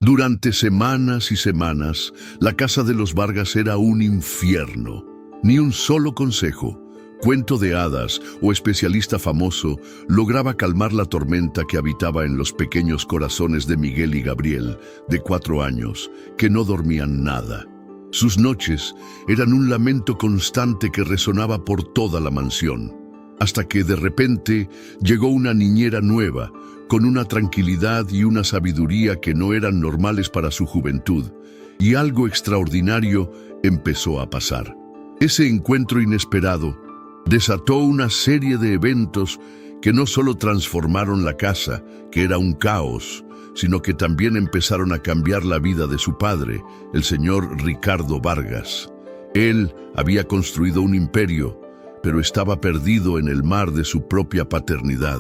Durante semanas y semanas, la casa de los Vargas era un infierno. Ni un solo consejo, cuento de hadas o especialista famoso lograba calmar la tormenta que habitaba en los pequeños corazones de Miguel y Gabriel, de 4 años, que no dormían nada. Sus noches eran un lamento constante que resonaba por toda la mansión, hasta que de repente llegó una niñera nueva, con una tranquilidad y una sabiduría que no eran normales para su juventud, y algo extraordinario empezó a pasar. Ese encuentro inesperado desató una serie de eventos que no solo transformaron la casa, que era un caos, sino que también empezaron a cambiar la vida de su padre, el señor Ricardo Vargas. Él había construido un imperio, pero estaba perdido en el mar de su propia paternidad,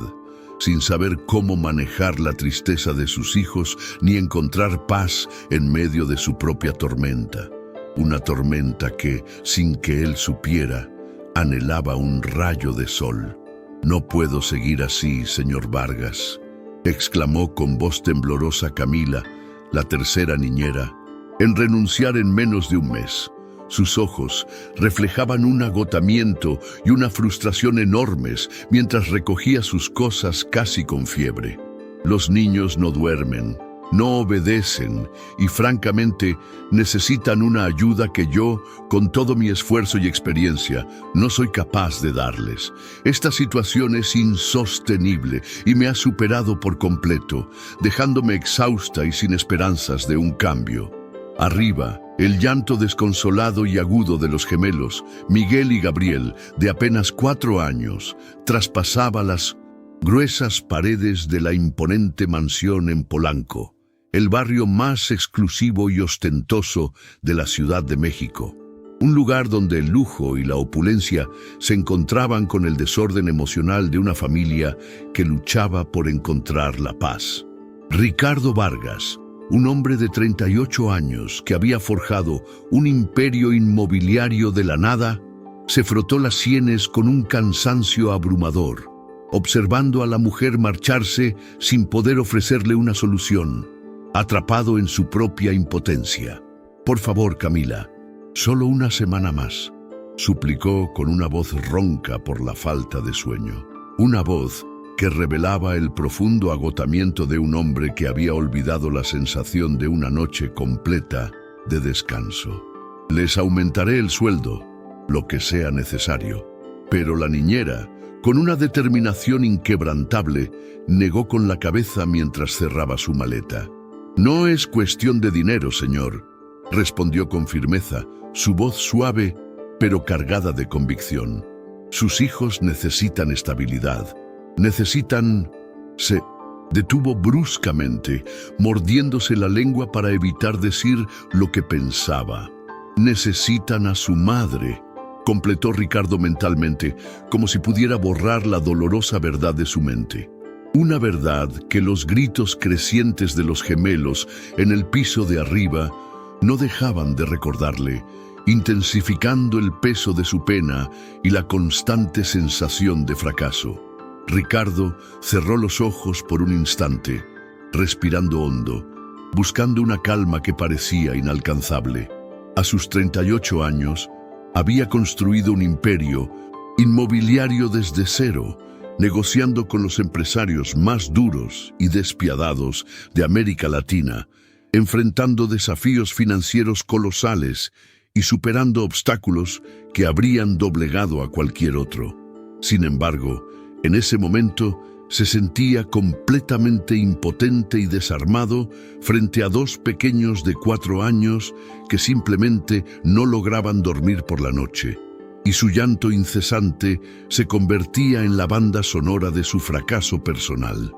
sin saber cómo manejar la tristeza de sus hijos ni encontrar paz en medio de su propia tormenta. Una tormenta que, sin que él supiera, anhelaba un rayo de sol. «No puedo seguir así, señor Vargas», exclamó con voz temblorosa Camila, la tercera niñera, en renunciar en menos de un mes. Sus ojos reflejaban un agotamiento y una frustración enormes mientras recogía sus cosas casi con fiebre. Los niños no duermen, no obedecen y francamente necesitan una ayuda que yo, con todo mi esfuerzo y experiencia, no soy capaz de darles. Esta situación es insostenible y me ha superado por completo, dejándome exhausta y sin esperanzas de un cambio. Arriba, el llanto desconsolado y agudo de los gemelos, Miguel y Gabriel, de apenas 4 años, traspasaba las gruesas paredes de la imponente mansión en Polanco, el barrio más exclusivo y ostentoso de la Ciudad de México. Un lugar donde el lujo y la opulencia se encontraban con el desorden emocional de una familia que luchaba por encontrar la paz. Ricardo Vargas, un hombre de 38 años que había forjado un imperio inmobiliario de la nada, se frotó las sienes con un cansancio abrumador, observando a la mujer marcharse sin poder ofrecerle una solución, atrapado en su propia impotencia. «Por favor, Camila, solo una semana más», suplicó con una voz ronca por la falta de sueño. Una voz que revelaba el profundo agotamiento de un hombre que había olvidado la sensación de una noche completa de descanso. «Les aumentaré el sueldo, lo que sea necesario». Pero la niñera, con una determinación inquebrantable, negó con la cabeza mientras cerraba su maleta. «No es cuestión de dinero, señor», respondió con firmeza, su voz suave pero cargada de convicción. «Sus hijos necesitan estabilidad. Necesitan...» Se detuvo bruscamente, mordiéndose la lengua para evitar decir lo que pensaba. «Necesitan a su madre», completó Ricardo mentalmente, como si pudiera borrar la dolorosa verdad de su mente. Una verdad que los gritos crecientes de los gemelos en el piso de arriba no dejaban de recordarle, intensificando el peso de su pena y la constante sensación de fracaso. Ricardo cerró los ojos por un instante, respirando hondo, buscando una calma que parecía inalcanzable. A sus 38 años, había construido un imperio inmobiliario desde cero, negociando con los empresarios más duros y despiadados de América Latina, enfrentando desafíos financieros colosales y superando obstáculos que habrían doblegado a cualquier otro. Sin embargo, en ese momento se sentía completamente impotente y desarmado frente a 2 pequeños de 4 años que simplemente no lograban dormir por la noche, y su llanto incesante se convertía en la banda sonora de su fracaso personal.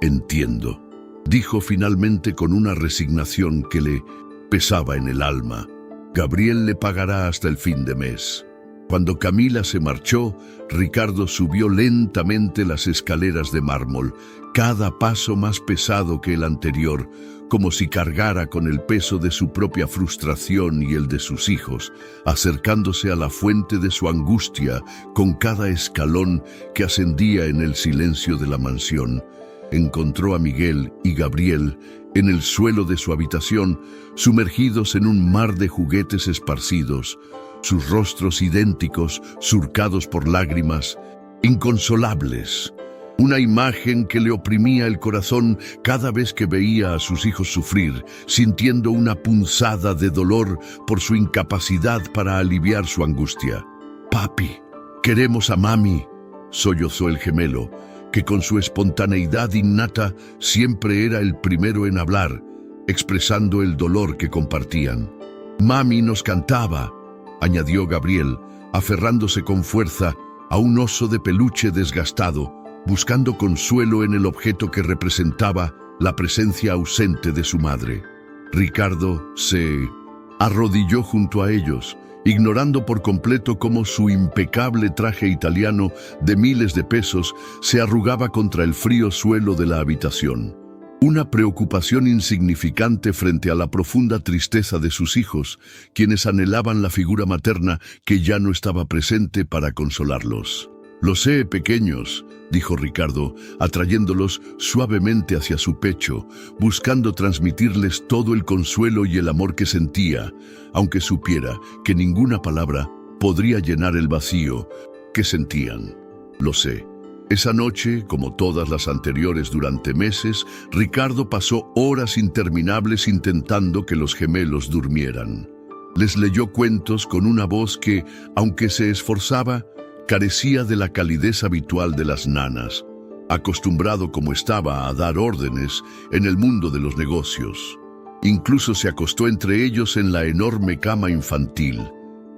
«Entiendo», dijo finalmente con una resignación que le pesaba en el alma. «Gabriel le pagará hasta el fin de mes». Cuando Camila se marchó, Ricardo subió lentamente las escaleras de mármol, cada paso más pesado que el anterior, como si cargara con el peso de su propia frustración y el de sus hijos, acercándose a la fuente de su angustia con cada escalón que ascendía en el silencio de la mansión. Encontró a Miguel y Gabriel en el suelo de su habitación, sumergidos en un mar de juguetes esparcidos, sus rostros idénticos, surcados por lágrimas, inconsolables. Una imagen que le oprimía el corazón cada vez que veía a sus hijos sufrir, sintiendo una punzada de dolor por su incapacidad para aliviar su angustia. «Papi, queremos a mami», sollozó el gemelo, que con su espontaneidad innata siempre era el primero en hablar, expresando el dolor que compartían. «Mami nos cantaba», añadió Gabriel, aferrándose con fuerza a un oso de peluche desgastado, buscando consuelo en el objeto que representaba la presencia ausente de su madre. Ricardo se arrodilló junto a ellos, ignorando por completo cómo su impecable traje italiano de miles de pesos se arrugaba contra el frío suelo de la habitación. Una preocupación insignificante frente a la profunda tristeza de sus hijos, quienes anhelaban la figura materna que ya no estaba presente para consolarlos. «Lo sé, pequeños», dijo Ricardo, atrayéndolos suavemente hacia su pecho, buscando transmitirles todo el consuelo y el amor que sentía, aunque supiera que ninguna palabra podría llenar el vacío que sentían. «Lo sé». Esa noche, como todas las anteriores durante meses, Ricardo pasó horas interminables intentando que los gemelos durmieran. Les leyó cuentos con una voz que, aunque se esforzaba, carecía de la calidez habitual de las nanas, acostumbrado como estaba a dar órdenes en el mundo de los negocios. Incluso se acostó entre ellos en la enorme cama infantil,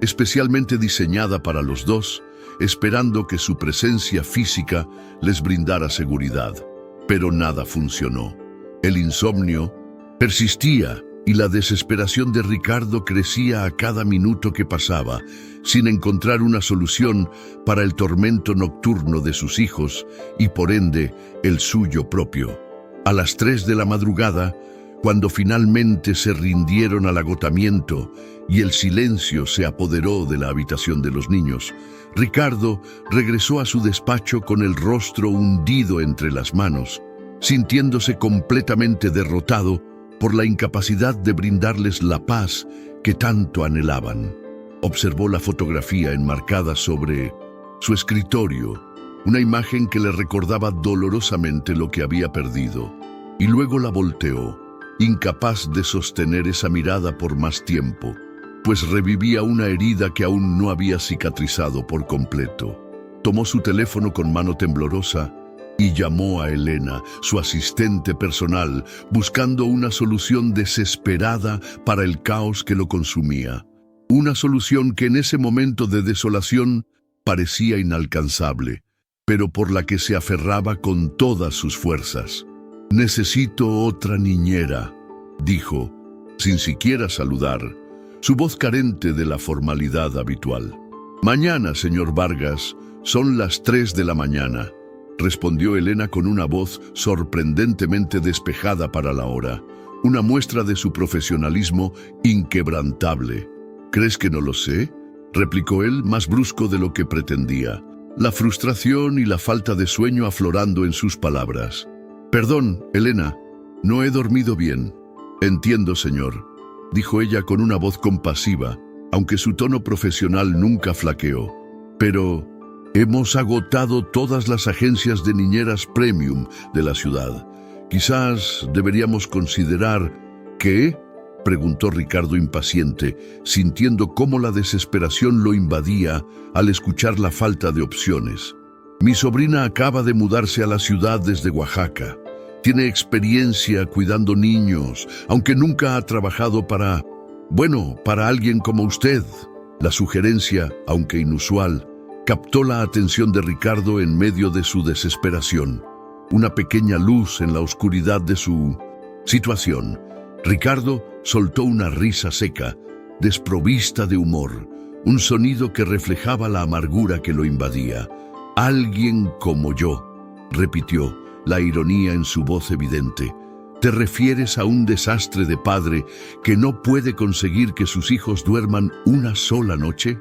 especialmente diseñada para los dos, esperando que su presencia física les brindara seguridad. Pero nada funcionó. El insomnio persistía y la desesperación de Ricardo crecía a cada minuto que pasaba, sin encontrar una solución para el tormento nocturno de sus hijos y, por ende, el suyo propio. A las 3 de la madrugada, cuando finalmente se rindieron al agotamiento y el silencio se apoderó de la habitación de los niños, Ricardo regresó a su despacho con el rostro hundido entre las manos, sintiéndose completamente derrotado por la incapacidad de brindarles la paz que tanto anhelaban. Observó la fotografía enmarcada sobre su escritorio, una imagen que le recordaba dolorosamente lo que había perdido, y luego la volteó, incapaz de sostener esa mirada por más tiempo, pues revivía una herida que aún no había cicatrizado por completo. Tomó su teléfono con mano temblorosa y llamó a Elena, su asistente personal, buscando una solución desesperada para el caos que lo consumía. Una solución que en ese momento de desolación parecía inalcanzable, pero por la que se aferraba con todas sus fuerzas. «Necesito otra niñera», dijo, sin siquiera saludar, su voz carente de la formalidad habitual. «Mañana, señor Vargas, son las 3 de la mañana», respondió Elena con una voz sorprendentemente despejada para la hora, una muestra de su profesionalismo inquebrantable. «¿Crees que no lo sé?», replicó él, más brusco de lo que pretendía, la frustración y la falta de sueño aflorando en sus palabras. «Perdón, Elena, no he dormido bien». «Entiendo, señor», dijo ella con una voz compasiva, aunque su tono profesional nunca flaqueó. «Pero hemos agotado todas las agencias de niñeras premium de la ciudad. Quizás deberíamos considerar...» «¿Qué?», preguntó Ricardo impaciente, sintiendo cómo la desesperación lo invadía al escuchar la falta de opciones. «Mi sobrina acaba de mudarse a la ciudad desde Oaxaca. Tiene experiencia cuidando niños, aunque nunca ha trabajado para alguien como usted». La sugerencia, aunque inusual, captó la atención de Ricardo en medio de su desesperación. Una pequeña luz en la oscuridad de su situación. Ricardo soltó una risa seca, desprovista de humor, un sonido que reflejaba la amargura que lo invadía. «Alguien como yo», repitió, la ironía en su voz evidente. «¿Te refieres a un desastre de padre que no puede conseguir que sus hijos duerman una sola noche?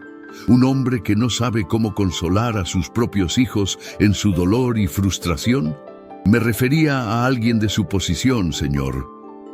¿Un hombre que no sabe cómo consolar a sus propios hijos en su dolor y frustración?» «Me refería a alguien de su posición, señor.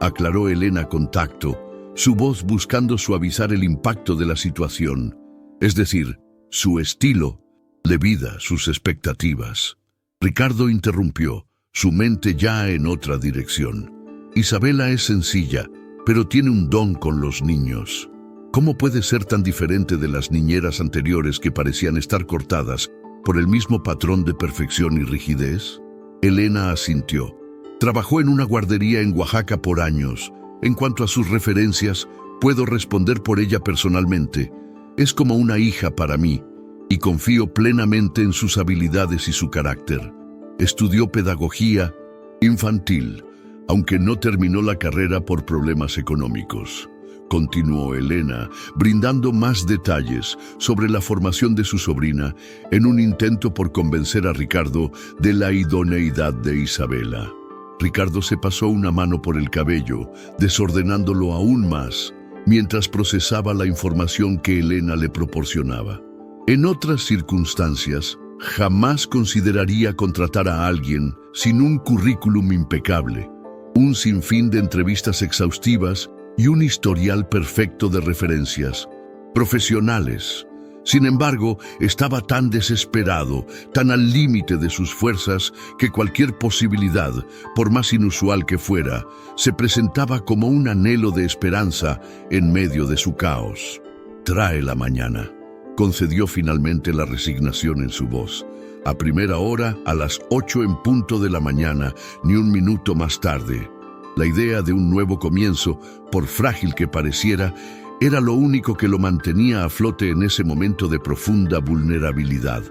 aclaró Elena con tacto, su voz buscando suavizar el impacto de la situación. Es decir, su estilo le vida sus expectativas. Ricardo interrumpió, su mente ya en otra dirección. Isabela es sencilla, pero tiene un don con los niños. ¿Cómo puede ser tan diferente de las niñeras anteriores que parecían estar cortadas por el mismo patrón de perfección y rigidez? Elena asintió. Trabajó en una guardería en Oaxaca por años. En cuanto a sus referencias, puedo responder por ella personalmente. Es como una hija para mí, y confío plenamente en sus habilidades y su carácter. Estudió pedagogía infantil, aunque no terminó la carrera por problemas económicos. Continuó Elena, brindando más detalles sobre la formación de su sobrina en un intento por convencer a Ricardo de la idoneidad de Isabela. Ricardo se pasó una mano por el cabello, desordenándolo aún más, mientras procesaba la información que Elena le proporcionaba. En otras circunstancias, jamás consideraría contratar a alguien sin un currículum impecable, un sinfín de entrevistas exhaustivas y un historial perfecto de referencias profesionales. Sin embargo, estaba tan desesperado, tan al límite de sus fuerzas, que cualquier posibilidad, por más inusual que fuera, se presentaba como un anhelo de esperanza en medio de su caos. «Trae la mañana», concedió finalmente la resignación en su voz. A primera hora, a las 8 en punto de la mañana, ni un minuto más tarde. La idea de un nuevo comienzo, por frágil que pareciera, era lo único que lo mantenía a flote en ese momento de profunda vulnerabilidad.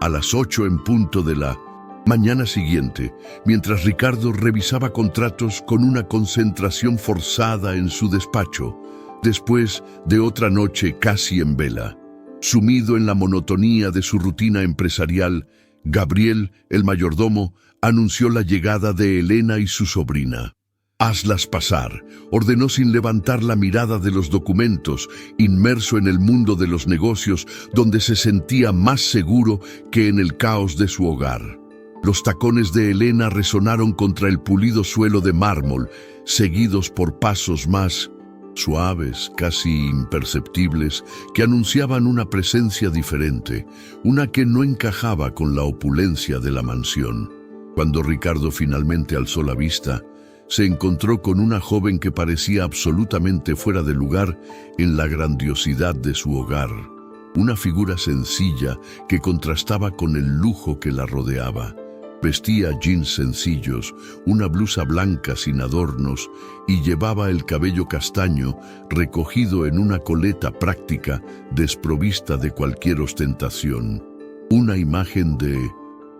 A las 8 en punto de la mañana siguiente, mientras Ricardo revisaba contratos con una concentración forzada en su despacho, después de otra noche casi en vela, sumido en la monotonía de su rutina empresarial, Gabriel, el mayordomo, anunció la llegada de Elena y su sobrina. «Hazlas pasar», ordenó sin levantar la mirada de los documentos, inmerso en el mundo de los negocios donde se sentía más seguro que en el caos de su hogar. Los tacones de Elena resonaron contra el pulido suelo de mármol, seguidos por pasos más suaves, casi imperceptibles, que anunciaban una presencia diferente, una que no encajaba con la opulencia de la mansión. Cuando Ricardo finalmente alzó la vista, se encontró con una joven que parecía absolutamente fuera de lugar en la grandiosidad de su hogar. Una figura sencilla que contrastaba con el lujo que la rodeaba. Vestía jeans sencillos, una blusa blanca sin adornos y llevaba el cabello castaño recogido en una coleta práctica desprovista de cualquier ostentación. Una imagen de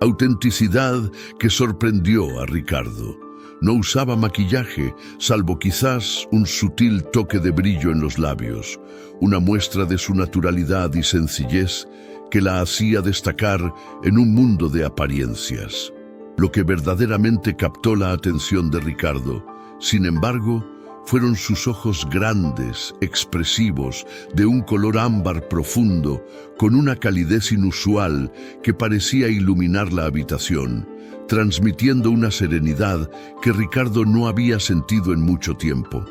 autenticidad que sorprendió a Ricardo. No usaba maquillaje, salvo quizás un sutil toque de brillo en los labios, una muestra de su naturalidad y sencillez que la hacía destacar en un mundo de apariencias. Lo que verdaderamente captó la atención de Ricardo, sin embargo, fueron sus ojos grandes, expresivos, de un color ámbar profundo, con una calidez inusual que parecía iluminar la habitación, transmitiendo una serenidad que Ricardo no había sentido en mucho tiempo.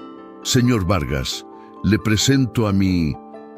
«Señor Vargas, le presento a mi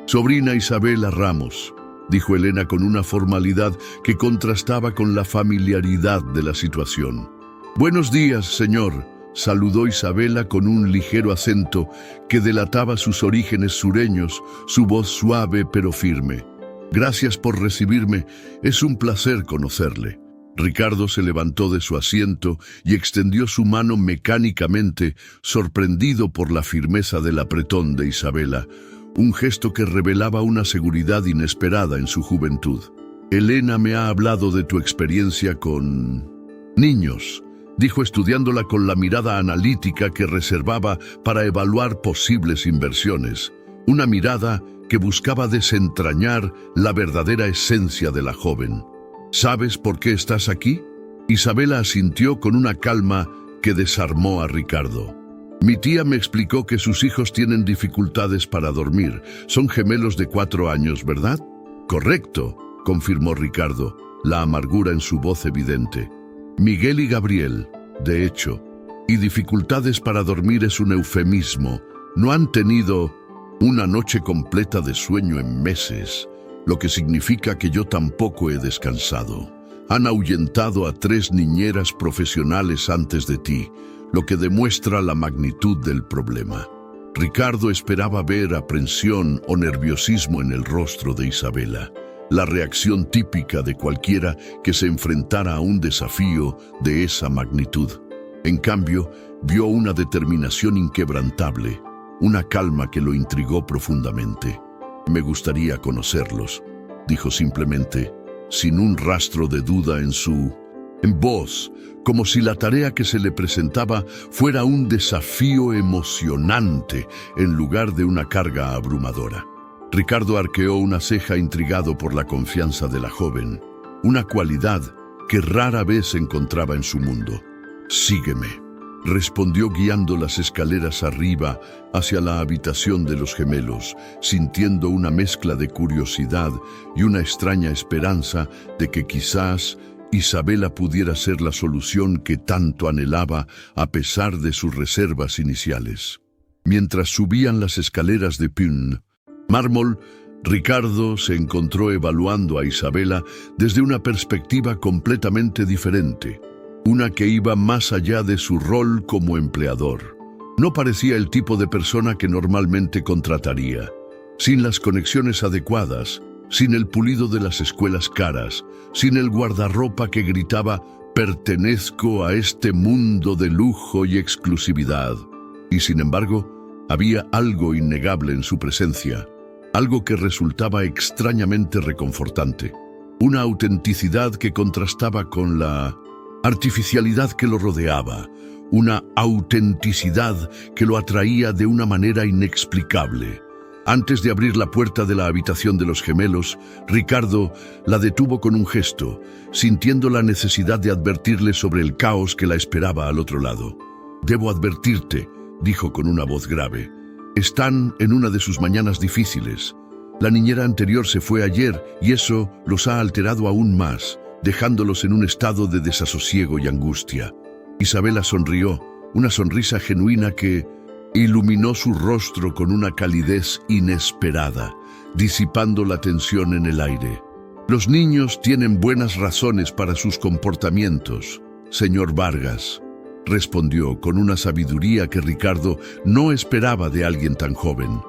sobrina Isabela Ramos», dijo Elena con una formalidad que contrastaba con la familiaridad de la situación. «Buenos días, señor», saludó Isabela con un ligero acento que delataba sus orígenes sureños, su voz suave pero firme. «Gracias por recibirme, es un placer conocerle». Ricardo se levantó de su asiento y extendió su mano mecánicamente, sorprendido por la firmeza del apretón de Isabela, un gesto que revelaba una seguridad inesperada en su juventud. «Elena me ha hablado de tu experiencia con niños», dijo estudiándola con la mirada analítica que reservaba para evaluar posibles inversiones, una mirada que buscaba desentrañar la verdadera esencia de la joven. «¿Sabes por qué estás aquí?». Isabela asintió con una calma que desarmó a Ricardo. «Mi tía me explicó que sus hijos tienen dificultades para dormir. Son gemelos de 4 años, ¿verdad?». «Correcto», confirmó Ricardo, la amargura en su voz evidente. «Miguel y Gabriel, de hecho». Y dificultades para dormir es un eufemismo. No han tenido una noche completa de sueño en meses, lo que significa que yo tampoco he descansado. Han ahuyentado a 3 niñeras profesionales antes de ti, lo que demuestra la magnitud del problema. Ricardo esperaba ver aprensión o nerviosismo en el rostro de Isabela, la reacción típica de cualquiera que se enfrentara a un desafío de esa magnitud. En cambio, vio una determinación inquebrantable, una calma que lo intrigó profundamente. «Me gustaría conocerlos», dijo simplemente, sin un rastro de duda en voz, como si la tarea que se le presentaba fuera un desafío emocionante en lugar de una carga abrumadora. Ricardo arqueó una ceja intrigado por la confianza de la joven, una cualidad que rara vez encontraba en su mundo. «Sígueme», respondió guiando las escaleras arriba hacia la habitación de los gemelos, sintiendo una mezcla de curiosidad y una extraña esperanza de que quizás Isabela pudiera ser la solución que tanto anhelaba a pesar de sus reservas iniciales. Mientras subían las escaleras de mármol, Ricardo se encontró evaluando a Isabela desde una perspectiva completamente diferente, una que iba más allá de su rol como empleador. No parecía el tipo de persona que normalmente contrataría, sin las conexiones adecuadas, sin el pulido de las escuelas caras, sin el guardarropa que gritaba «pertenezco a este mundo de lujo y exclusividad». Y sin embargo, había algo innegable en su presencia, algo que resultaba extrañamente reconfortante, una autenticidad que contrastaba con la artificialidad que lo rodeaba, una autenticidad que lo atraía de una manera inexplicable. Antes de abrir la puerta de la habitación de los gemelos, Ricardo la detuvo con un gesto, sintiendo la necesidad de advertirle sobre el caos que la esperaba al otro lado. «Debo advertirte», dijo con una voz grave. «Están en una de sus mañanas difíciles. La niñera anterior se fue ayer y eso los ha alterado aún más, dejándolos en un estado de desasosiego y angustia». Isabela sonrió, una sonrisa genuina que iluminó su rostro con una calidez inesperada, disipando la tensión en el aire. «Los niños tienen buenas razones para sus comportamientos, señor Vargas», respondió con una sabiduría que Ricardo no esperaba de alguien tan joven.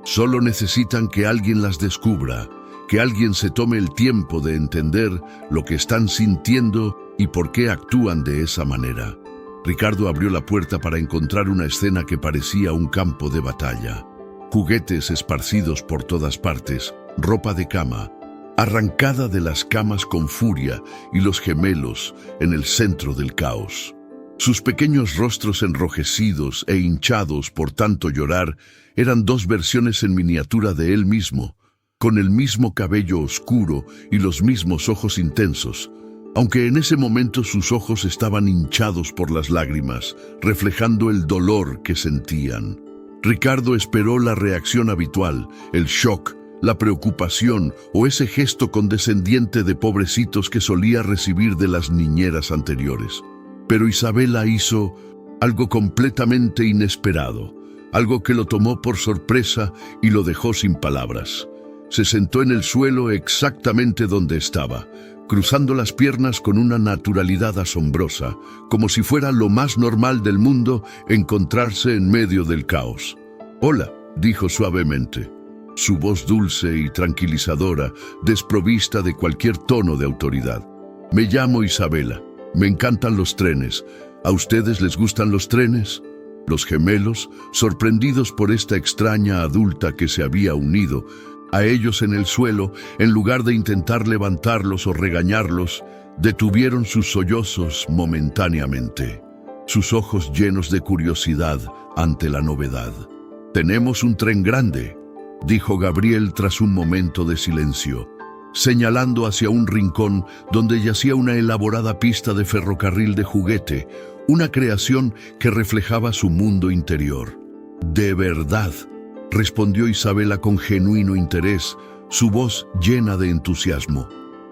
«Solo necesitan que alguien las descubra, que alguien se tome el tiempo de entender lo que están sintiendo y por qué actúan de esa manera». Ricardo abrió la puerta para encontrar una escena que parecía un campo de batalla. Juguetes esparcidos por todas partes, ropa de cama, arrancada de las camas con furia, y los gemelos en el centro del caos. Sus pequeños rostros enrojecidos e hinchados por tanto llorar eran 2 versiones en miniatura de él mismo, con el mismo cabello oscuro y los mismos ojos intensos, aunque en ese momento sus ojos estaban hinchados por las lágrimas, reflejando el dolor que sentían. Ricardo esperó la reacción habitual, el shock, la preocupación o ese gesto condescendiente de pobrecitos que solía recibir de las niñeras anteriores. Pero Isabela hizo algo completamente inesperado, algo que lo tomó por sorpresa y lo dejó sin palabras. Se sentó en el suelo exactamente donde estaba, cruzando las piernas con una naturalidad asombrosa, como si fuera lo más normal del mundo encontrarse en medio del caos. «Hola», dijo suavemente, su voz dulce y tranquilizadora, desprovista de cualquier tono de autoridad. «Me llamo Isabela. Me encantan los trenes. ¿A ustedes les gustan los trenes?». Los gemelos, sorprendidos por esta extraña adulta que se había unido a ellos en el suelo, en lugar de intentar levantarlos o regañarlos, detuvieron sus sollozos momentáneamente, sus ojos llenos de curiosidad ante la novedad. «Tenemos un tren grande», dijo Gabriel tras un momento de silencio, señalando hacia un rincón donde yacía una elaborada pista de ferrocarril de juguete, una creación que reflejaba su mundo interior. «¿De verdad?», respondió Isabela con genuino interés, su voz llena de entusiasmo.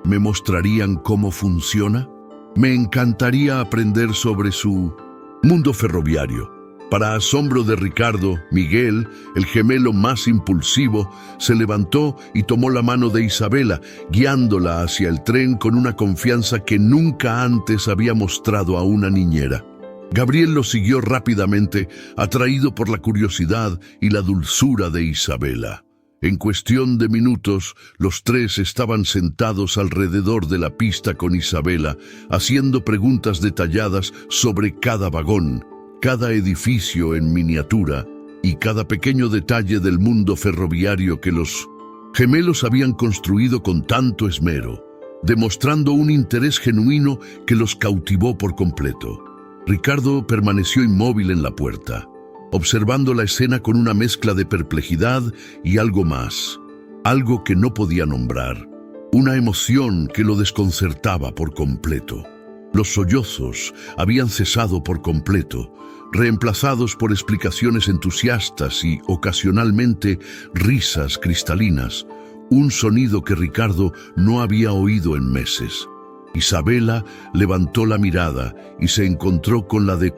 «¿Me mostrarían cómo funciona? Me encantaría aprender sobre su Mundo ferroviario. Para asombro de Ricardo, Miguel, el gemelo más impulsivo, se levantó y tomó la mano de Isabela, guiándola hacia el tren con una confianza que nunca antes había mostrado a una niñera. Gabriel lo siguió rápidamente, atraído por la curiosidad y la dulzura de Isabela. En cuestión de minutos, los tres estaban sentados alrededor de la pista con Isabela, haciendo preguntas detalladas sobre cada vagón, cada edificio en miniatura y cada pequeño detalle del mundo ferroviario que los gemelos habían construido con tanto esmero, demostrando un interés genuino que los cautivó por completo. Ricardo permaneció inmóvil en la puerta, observando la escena con una mezcla de perplejidad y algo más, algo que no podía nombrar, una emoción que lo desconcertaba por completo. Los sollozos habían cesado por completo, reemplazados por explicaciones entusiastas y, ocasionalmente, risas cristalinas, un sonido que Ricardo no había oído en meses. Isabela levantó la mirada y se encontró con la de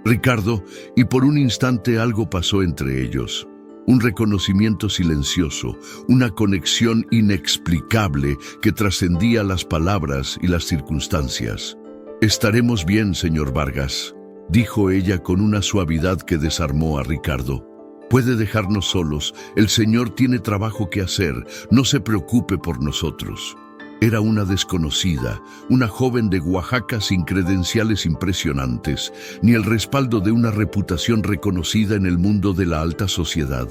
Ricardo, y por un instante algo pasó entre ellos. Un reconocimiento silencioso, una conexión inexplicable que trascendía las palabras y las circunstancias. «Estaremos bien, señor Vargas», dijo ella con una suavidad que desarmó a Ricardo. «Puede dejarnos solos, el señor tiene trabajo que hacer, no se preocupe por nosotros». Era una desconocida, una joven de Oaxaca sin credenciales impresionantes, ni el respaldo de una reputación reconocida en el mundo de la alta sociedad.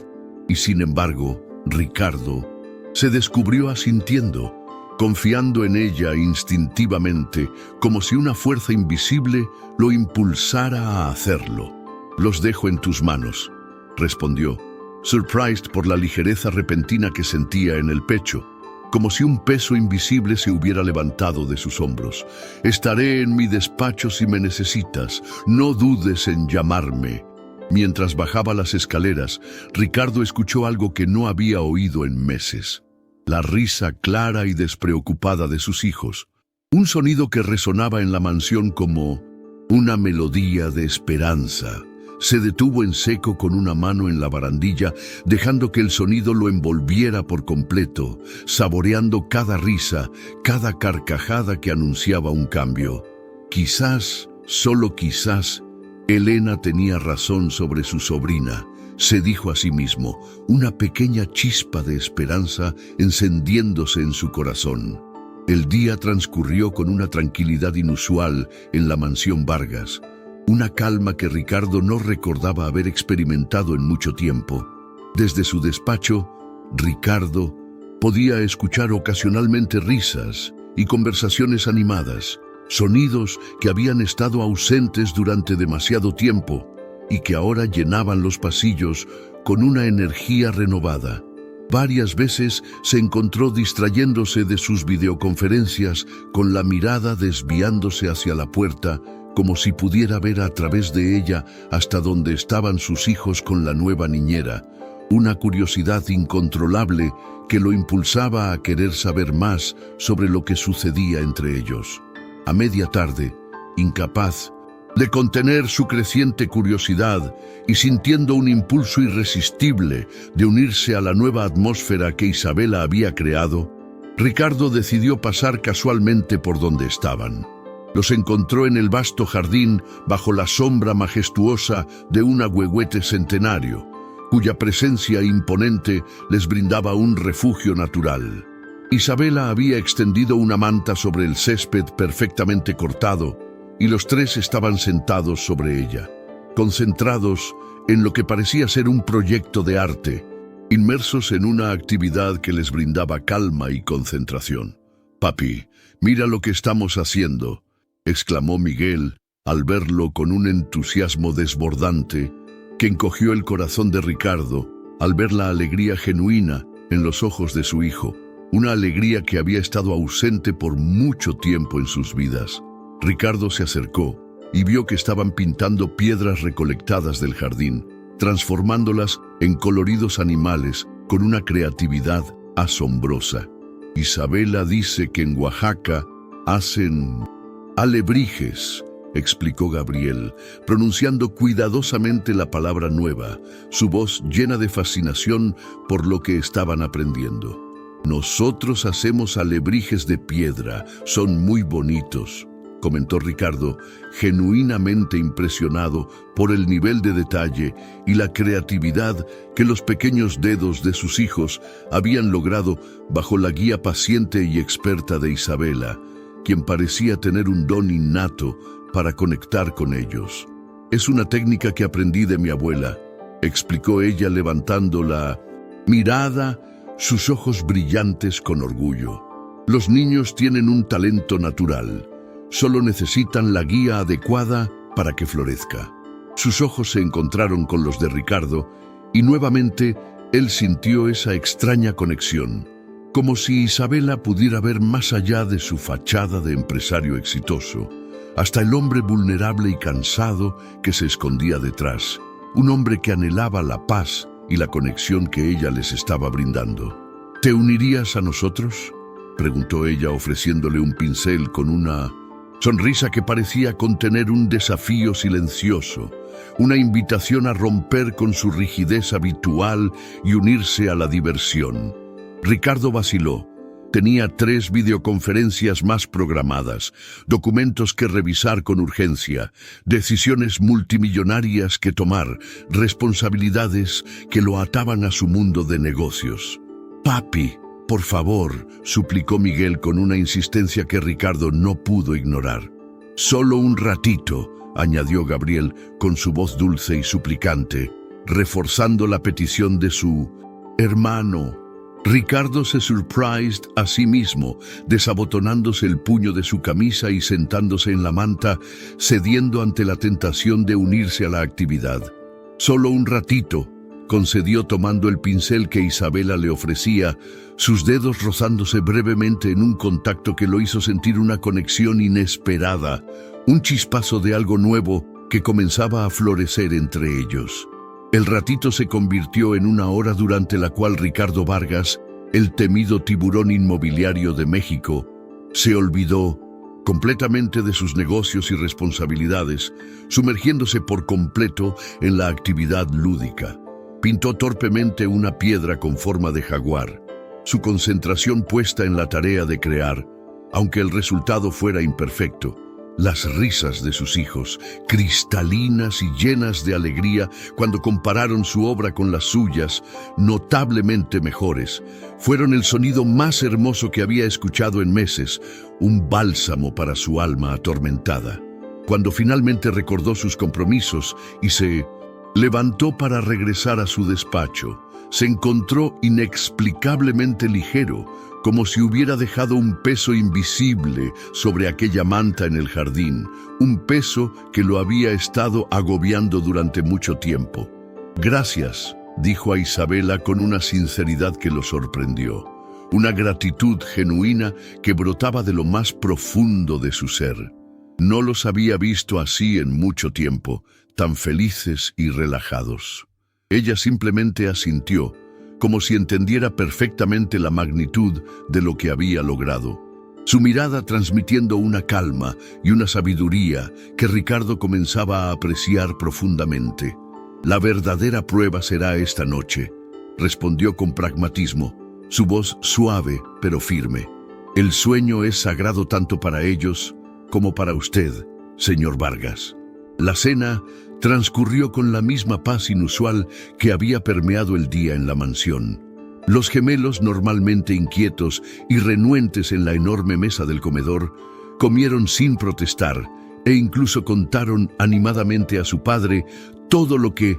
Y sin embargo, Ricardo se descubrió asintiendo, confiando en ella instintivamente, como si una fuerza invisible lo impulsara a hacerlo. «Los dejo en tus manos», respondió, surprised por la ligereza repentina que sentía en el pecho, como si un peso invisible se hubiera levantado de sus hombros. «Estaré en mi despacho si me necesitas, no dudes en llamarme». Mientras bajaba las escaleras, Ricardo escuchó algo que no había oído en meses. La risa clara y despreocupada de sus hijos. Un sonido que resonaba en la mansión como una melodía de esperanza. Se detuvo en seco con una mano en la barandilla, dejando que el sonido lo envolviera por completo, saboreando cada risa, cada carcajada que anunciaba un cambio. Quizás, solo quizás, Elena tenía razón sobre su sobrina, se dijo a sí mismo, una pequeña chispa de esperanza encendiéndose en su corazón. El día transcurrió con una tranquilidad inusual en la mansión Vargas, una calma que Ricardo no recordaba haber experimentado en mucho tiempo. Desde su despacho, Ricardo podía escuchar ocasionalmente risas y conversaciones animadas, sonidos que habían estado ausentes durante demasiado tiempo y que ahora llenaban los pasillos con una energía renovada. Varias veces se encontró distrayéndose de sus videoconferencias con la mirada desviándose hacia la puerta, como si pudiera ver a través de ella hasta donde estaban sus hijos con la nueva niñera, una curiosidad incontrolable que lo impulsaba a querer saber más sobre lo que sucedía entre ellos. A media tarde, incapaz de contener su creciente curiosidad y sintiendo un impulso irresistible de unirse a la nueva atmósfera que Isabela había creado, Ricardo decidió pasar casualmente por donde estaban. Los encontró en el vasto jardín bajo la sombra majestuosa de un ahuehuete centenario, cuya presencia imponente les brindaba un refugio natural. Isabela había extendido una manta sobre el césped perfectamente cortado y los tres estaban sentados sobre ella, concentrados en lo que parecía ser un proyecto de arte, inmersos en una actividad que les brindaba calma y concentración. «Papi, mira lo que estamos haciendo», exclamó Miguel al verlo con un entusiasmo desbordante que encogió el corazón de Ricardo al ver la alegría genuina en los ojos de su hijo, una alegría que había estado ausente por mucho tiempo en sus vidas. Ricardo se acercó y vio que estaban pintando piedras recolectadas del jardín, transformándolas en coloridos animales con una creatividad asombrosa. «Isabela dice que en Oaxaca hacen alebrijes», explicó Gabriel, pronunciando cuidadosamente la palabra nueva, su voz llena de fascinación por lo que estaban aprendiendo. Nosotros hacemos alebrijes de piedra, son muy bonitos, comentó Ricardo, genuinamente impresionado por el nivel de detalle y la creatividad que los pequeños dedos de sus hijos habían logrado bajo la guía paciente y experta de Isabela, quien parecía tener un don innato para conectar con ellos. Es una técnica que aprendí de mi abuela, explicó ella levantando la mirada, sus ojos brillantes con orgullo. Los niños tienen un talento natural. Solo necesitan la guía adecuada para que florezca. Sus ojos se encontraron con los de Ricardo y nuevamente él sintió esa extraña conexión, como si Isabela pudiera ver más allá de su fachada de empresario exitoso, hasta el hombre vulnerable y cansado que se escondía detrás, un hombre que anhelaba la paz y la conexión que ella les estaba brindando. ¿Te unirías a nosotros?, preguntó ella ofreciéndole un pincel con una sonrisa que parecía contener un desafío silencioso, una invitación a romper con su rigidez habitual y unirse a la diversión. Ricardo vaciló. Tenía 3 videoconferencias más programadas, documentos que revisar con urgencia, decisiones multimillonarias que tomar, responsabilidades que lo ataban a su mundo de negocios. «Papi, por favor», suplicó Miguel con una insistencia que Ricardo no pudo ignorar. «Solo un ratito», añadió Gabriel con su voz dulce y suplicante, reforzando la petición de su hermano. Ricardo se surprised a sí mismo, desabotonándose el puño de su camisa y sentándose en la manta, cediendo ante la tentación de unirse a la actividad. «Solo un ratito», concedió tomando el pincel que Isabela le ofrecía, sus dedos rozándose brevemente en un contacto que lo hizo sentir una conexión inesperada, un chispazo de algo nuevo que comenzaba a florecer entre ellos. El ratito se convirtió en una hora durante la cual Ricardo Vargas, el temido tiburón inmobiliario de México, se olvidó completamente de sus negocios y responsabilidades, sumergiéndose por completo en la actividad lúdica. Pintó torpemente una piedra con forma de jaguar, su concentración puesta en la tarea de crear, aunque el resultado fuera imperfecto. Las risas de sus hijos, cristalinas y llenas de alegría cuando compararon su obra con las suyas, notablemente mejores, fueron el sonido más hermoso que había escuchado en meses, un bálsamo para su alma atormentada. Cuando finalmente recordó sus compromisos y se levantó para regresar a su despacho, se encontró inexplicablemente ligero, como si hubiera dejado un peso invisible sobre aquella manta en el jardín, un peso que lo había estado agobiando durante mucho tiempo. «Gracias», dijo a Isabela con una sinceridad que lo sorprendió, una gratitud genuina que brotaba de lo más profundo de su ser. No los había visto así en mucho tiempo, tan felices y relajados. Ella simplemente asintió, como si entendiera perfectamente la magnitud de lo que había logrado, su mirada transmitiendo una calma y una sabiduría que Ricardo comenzaba a apreciar profundamente. «La verdadera prueba será esta noche», respondió con pragmatismo, su voz suave pero firme. «El sueño es sagrado tanto para ellos como para usted, señor Vargas». La cena transcurrió con la misma paz inusual que había permeado el día en la mansión. Los gemelos, normalmente inquietos y renuentes en la enorme mesa del comedor, comieron sin protestar e incluso contaron animadamente a su padre todo lo que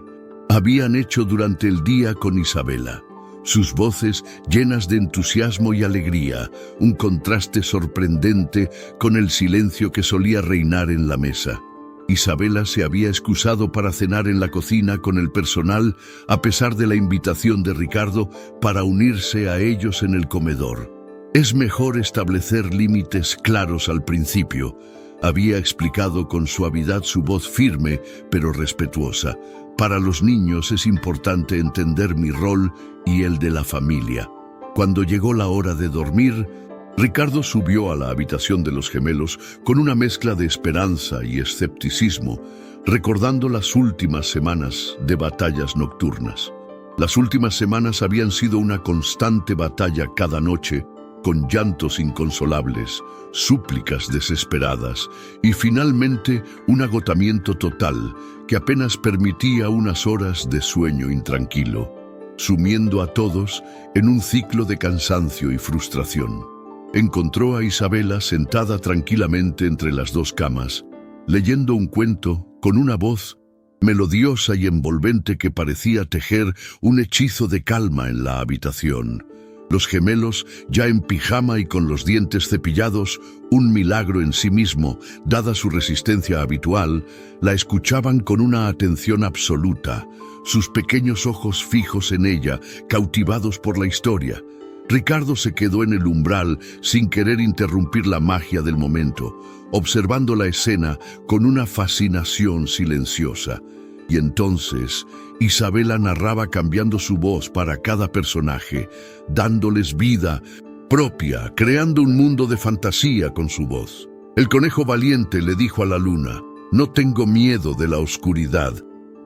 habían hecho durante el día con Isabela. Sus voces llenas de entusiasmo y alegría, un contraste sorprendente con el silencio que solía reinar en la mesa. Isabela se había excusado para cenar en la cocina con el personal a pesar de la invitación de Ricardo para unirse a ellos en el comedor. «Es mejor establecer límites claros al principio», había explicado con suavidad su voz firme pero respetuosa. «Para los niños es importante entender mi rol y el de la familia». Cuando llegó la hora de dormir, Ricardo subió a la habitación de los gemelos con una mezcla de esperanza y escepticismo, recordando las últimas semanas de batallas nocturnas. Las últimas semanas habían sido una constante batalla cada noche, con llantos inconsolables, súplicas desesperadas y finalmente un agotamiento total que apenas permitía unas horas de sueño intranquilo, sumiendo a todos en un ciclo de cansancio y frustración. Encontró a Isabela sentada tranquilamente entre las dos camas, leyendo un cuento con una voz melodiosa y envolvente que parecía tejer un hechizo de calma en la habitación. Los gemelos, ya en pijama y con los dientes cepillados, un milagro en sí mismo, dada su resistencia habitual, la escuchaban con una atención absoluta, sus pequeños ojos fijos en ella, cautivados por la historia. Ricardo se quedó en el umbral sin querer interrumpir la magia del momento, observando la escena con una fascinación silenciosa. Y entonces Isabela narraba cambiando su voz para cada personaje, dándoles vida propia, creando un mundo de fantasía con su voz. El conejo valiente le dijo a la luna: «No tengo miedo de la oscuridad,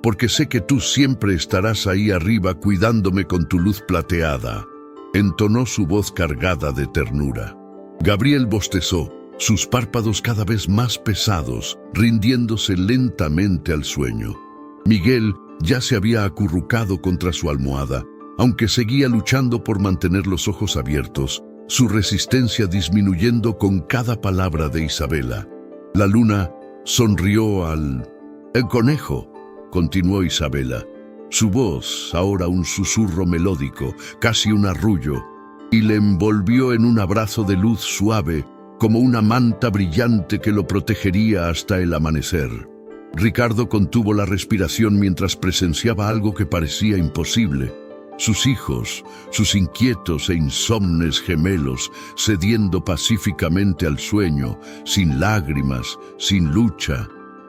porque sé que tú siempre estarás ahí arriba cuidándome con tu luz plateada». Entonó su voz cargada de ternura. Gabriel bostezó, sus párpados cada vez más pesados, rindiéndose lentamente al sueño. Miguel ya se había acurrucado contra su almohada, aunque seguía luchando por mantener los ojos abiertos, su resistencia disminuyendo con cada palabra de Isabela. La luna sonrió al... «El conejo», continuó Isabela. Su voz, ahora un susurro melódico, casi un arrullo, y le envolvió en un abrazo de luz suave, como una manta brillante que lo protegería hasta el amanecer. Ricardo contuvo la respiración mientras presenciaba algo que parecía imposible. Sus hijos, sus inquietos e insomnes gemelos, cediendo pacíficamente al sueño, sin lágrimas, sin lucha.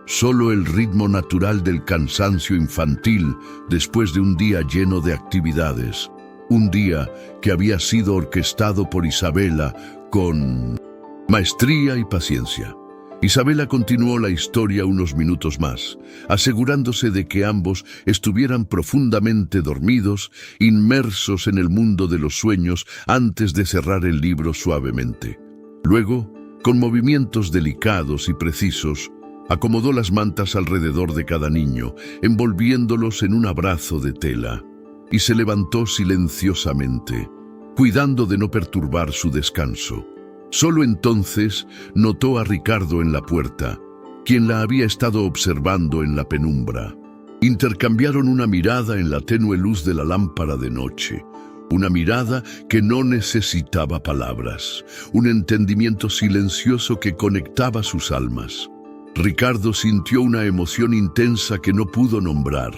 Solo el ritmo natural del cansancio infantil después de un día lleno de actividades. Un día que había sido orquestado por Isabela con maestría y paciencia. Isabela continuó la historia unos minutos más, asegurándose de que ambos estuvieran profundamente dormidos, inmersos en el mundo de los sueños antes de cerrar el libro suavemente. Luego, con movimientos delicados y precisos, acomodó las mantas alrededor de cada niño, envolviéndolos en un abrazo de tela, y se levantó silenciosamente, cuidando de no perturbar su descanso. Solo entonces notó a Ricardo en la puerta, quien la había estado observando en la penumbra. Intercambiaron una mirada en la tenue luz de la lámpara de noche, una mirada que no necesitaba palabras, un entendimiento silencioso que conectaba sus almas. Ricardo sintió una emoción intensa que no pudo nombrar,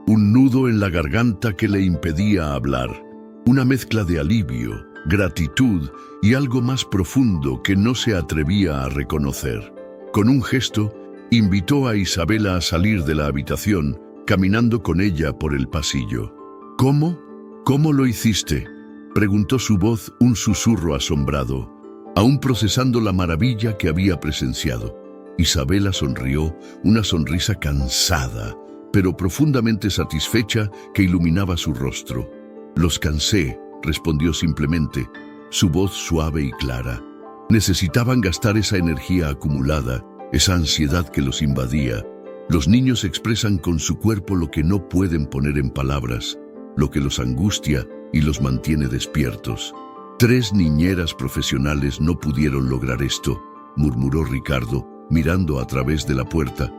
un nudo en la garganta que le impedía hablar, una mezcla de alivio, gratitud y algo más profundo que no se atrevía a reconocer. Con un gesto, invitó a Isabela a salir de la habitación, caminando con ella por el pasillo. «¿Cómo? ¿Cómo lo hiciste?», preguntó su voz, un susurro asombrado, aún procesando la maravilla que había presenciado. Isabela sonrió, una sonrisa cansada, pero profundamente satisfecha que iluminaba su rostro. «Los cansé», respondió simplemente, su voz suave y clara. Necesitaban gastar esa energía acumulada, esa ansiedad que los invadía. Los niños expresan con su cuerpo lo que no pueden poner en palabras, lo que los angustia y los mantiene despiertos. 3 niñeras profesionales no pudieron lograr esto, murmuró Ricardo, mirando a través de la puerta,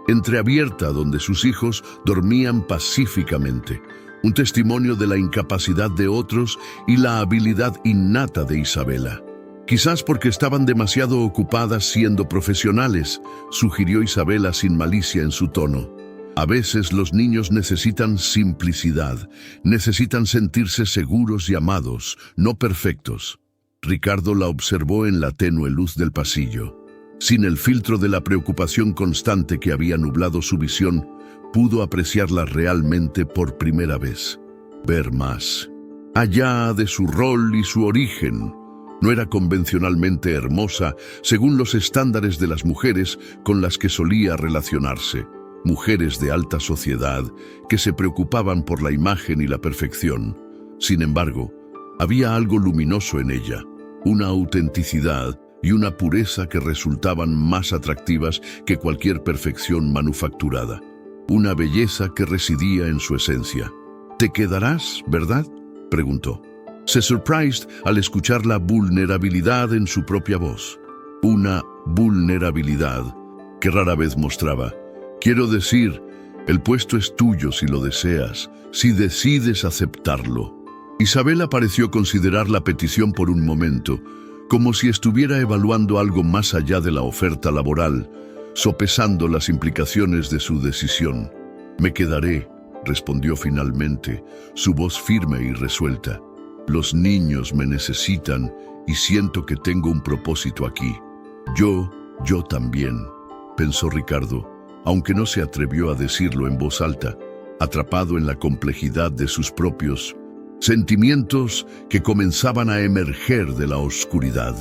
entreabierta donde sus hijos dormían pacíficamente, un testimonio de la incapacidad de otros y la habilidad innata de Isabela. «Quizás porque estaban demasiado ocupadas siendo profesionales», sugirió Isabela sin malicia en su tono. «A veces los niños necesitan simplicidad, necesitan sentirse seguros y amados, no perfectos». Ricardo la observó en la tenue luz del pasillo. Sin el filtro de la preocupación constante que había nublado su visión, pudo apreciarla realmente por primera vez. Ver más allá de su rol y su origen, No era convencionalmente hermosa según los estándares de las mujeres con las que solía relacionarse. Mujeres de alta sociedad que se preocupaban por la imagen y la perfección. Sin embargo, había algo luminoso en ella, una autenticidad y una pureza que resultaban más atractivas que cualquier perfección manufacturada. Una belleza que residía en su esencia. «¿Te quedarás, verdad?», preguntó. Se surprised al escuchar la vulnerabilidad en su propia voz. Una vulnerabilidad que rara vez mostraba. «Quiero decir, el puesto es tuyo si lo deseas, si decides aceptarlo». Isabela pareció considerar la petición por un momento, como si estuviera evaluando algo más allá de la oferta laboral, sopesando las implicaciones de su decisión. «Me quedaré», respondió finalmente, su voz firme y resuelta. «Los niños me necesitan y siento que tengo un propósito aquí». Yo también», pensó Ricardo, aunque no se atrevió a decirlo en voz alta, atrapado en la complejidad de sus propios sentimientos que comenzaban a emerger de la oscuridad.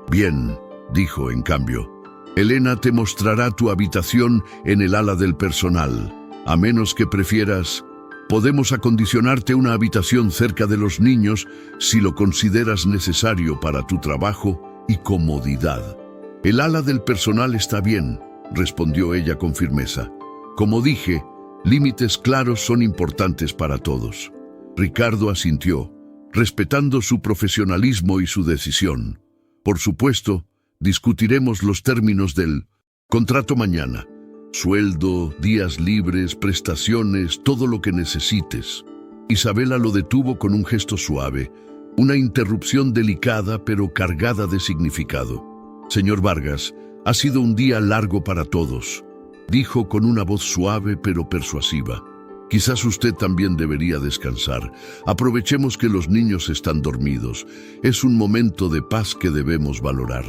«Bien», dijo en cambio, «Elena te mostrará tu habitación en el ala del personal. A menos que prefieras, podemos acondicionarte una habitación cerca de los niños si lo consideras necesario para tu trabajo y comodidad». «El ala del personal está bien», respondió ella con firmeza. «Como dije, límites claros son importantes para todos». Ricardo asintió, respetando su profesionalismo y su decisión. «Por supuesto, discutiremos los términos del contrato mañana. Sueldo, días libres, prestaciones, todo lo que necesites». Isabela lo detuvo con un gesto suave, una interrupción delicada pero cargada de significado. «Señor Vargas, ha sido un día largo para todos», dijo con una voz suave pero persuasiva. «Quizás usted también debería descansar. Aprovechemos que los niños están dormidos. Es un momento de paz que debemos valorar».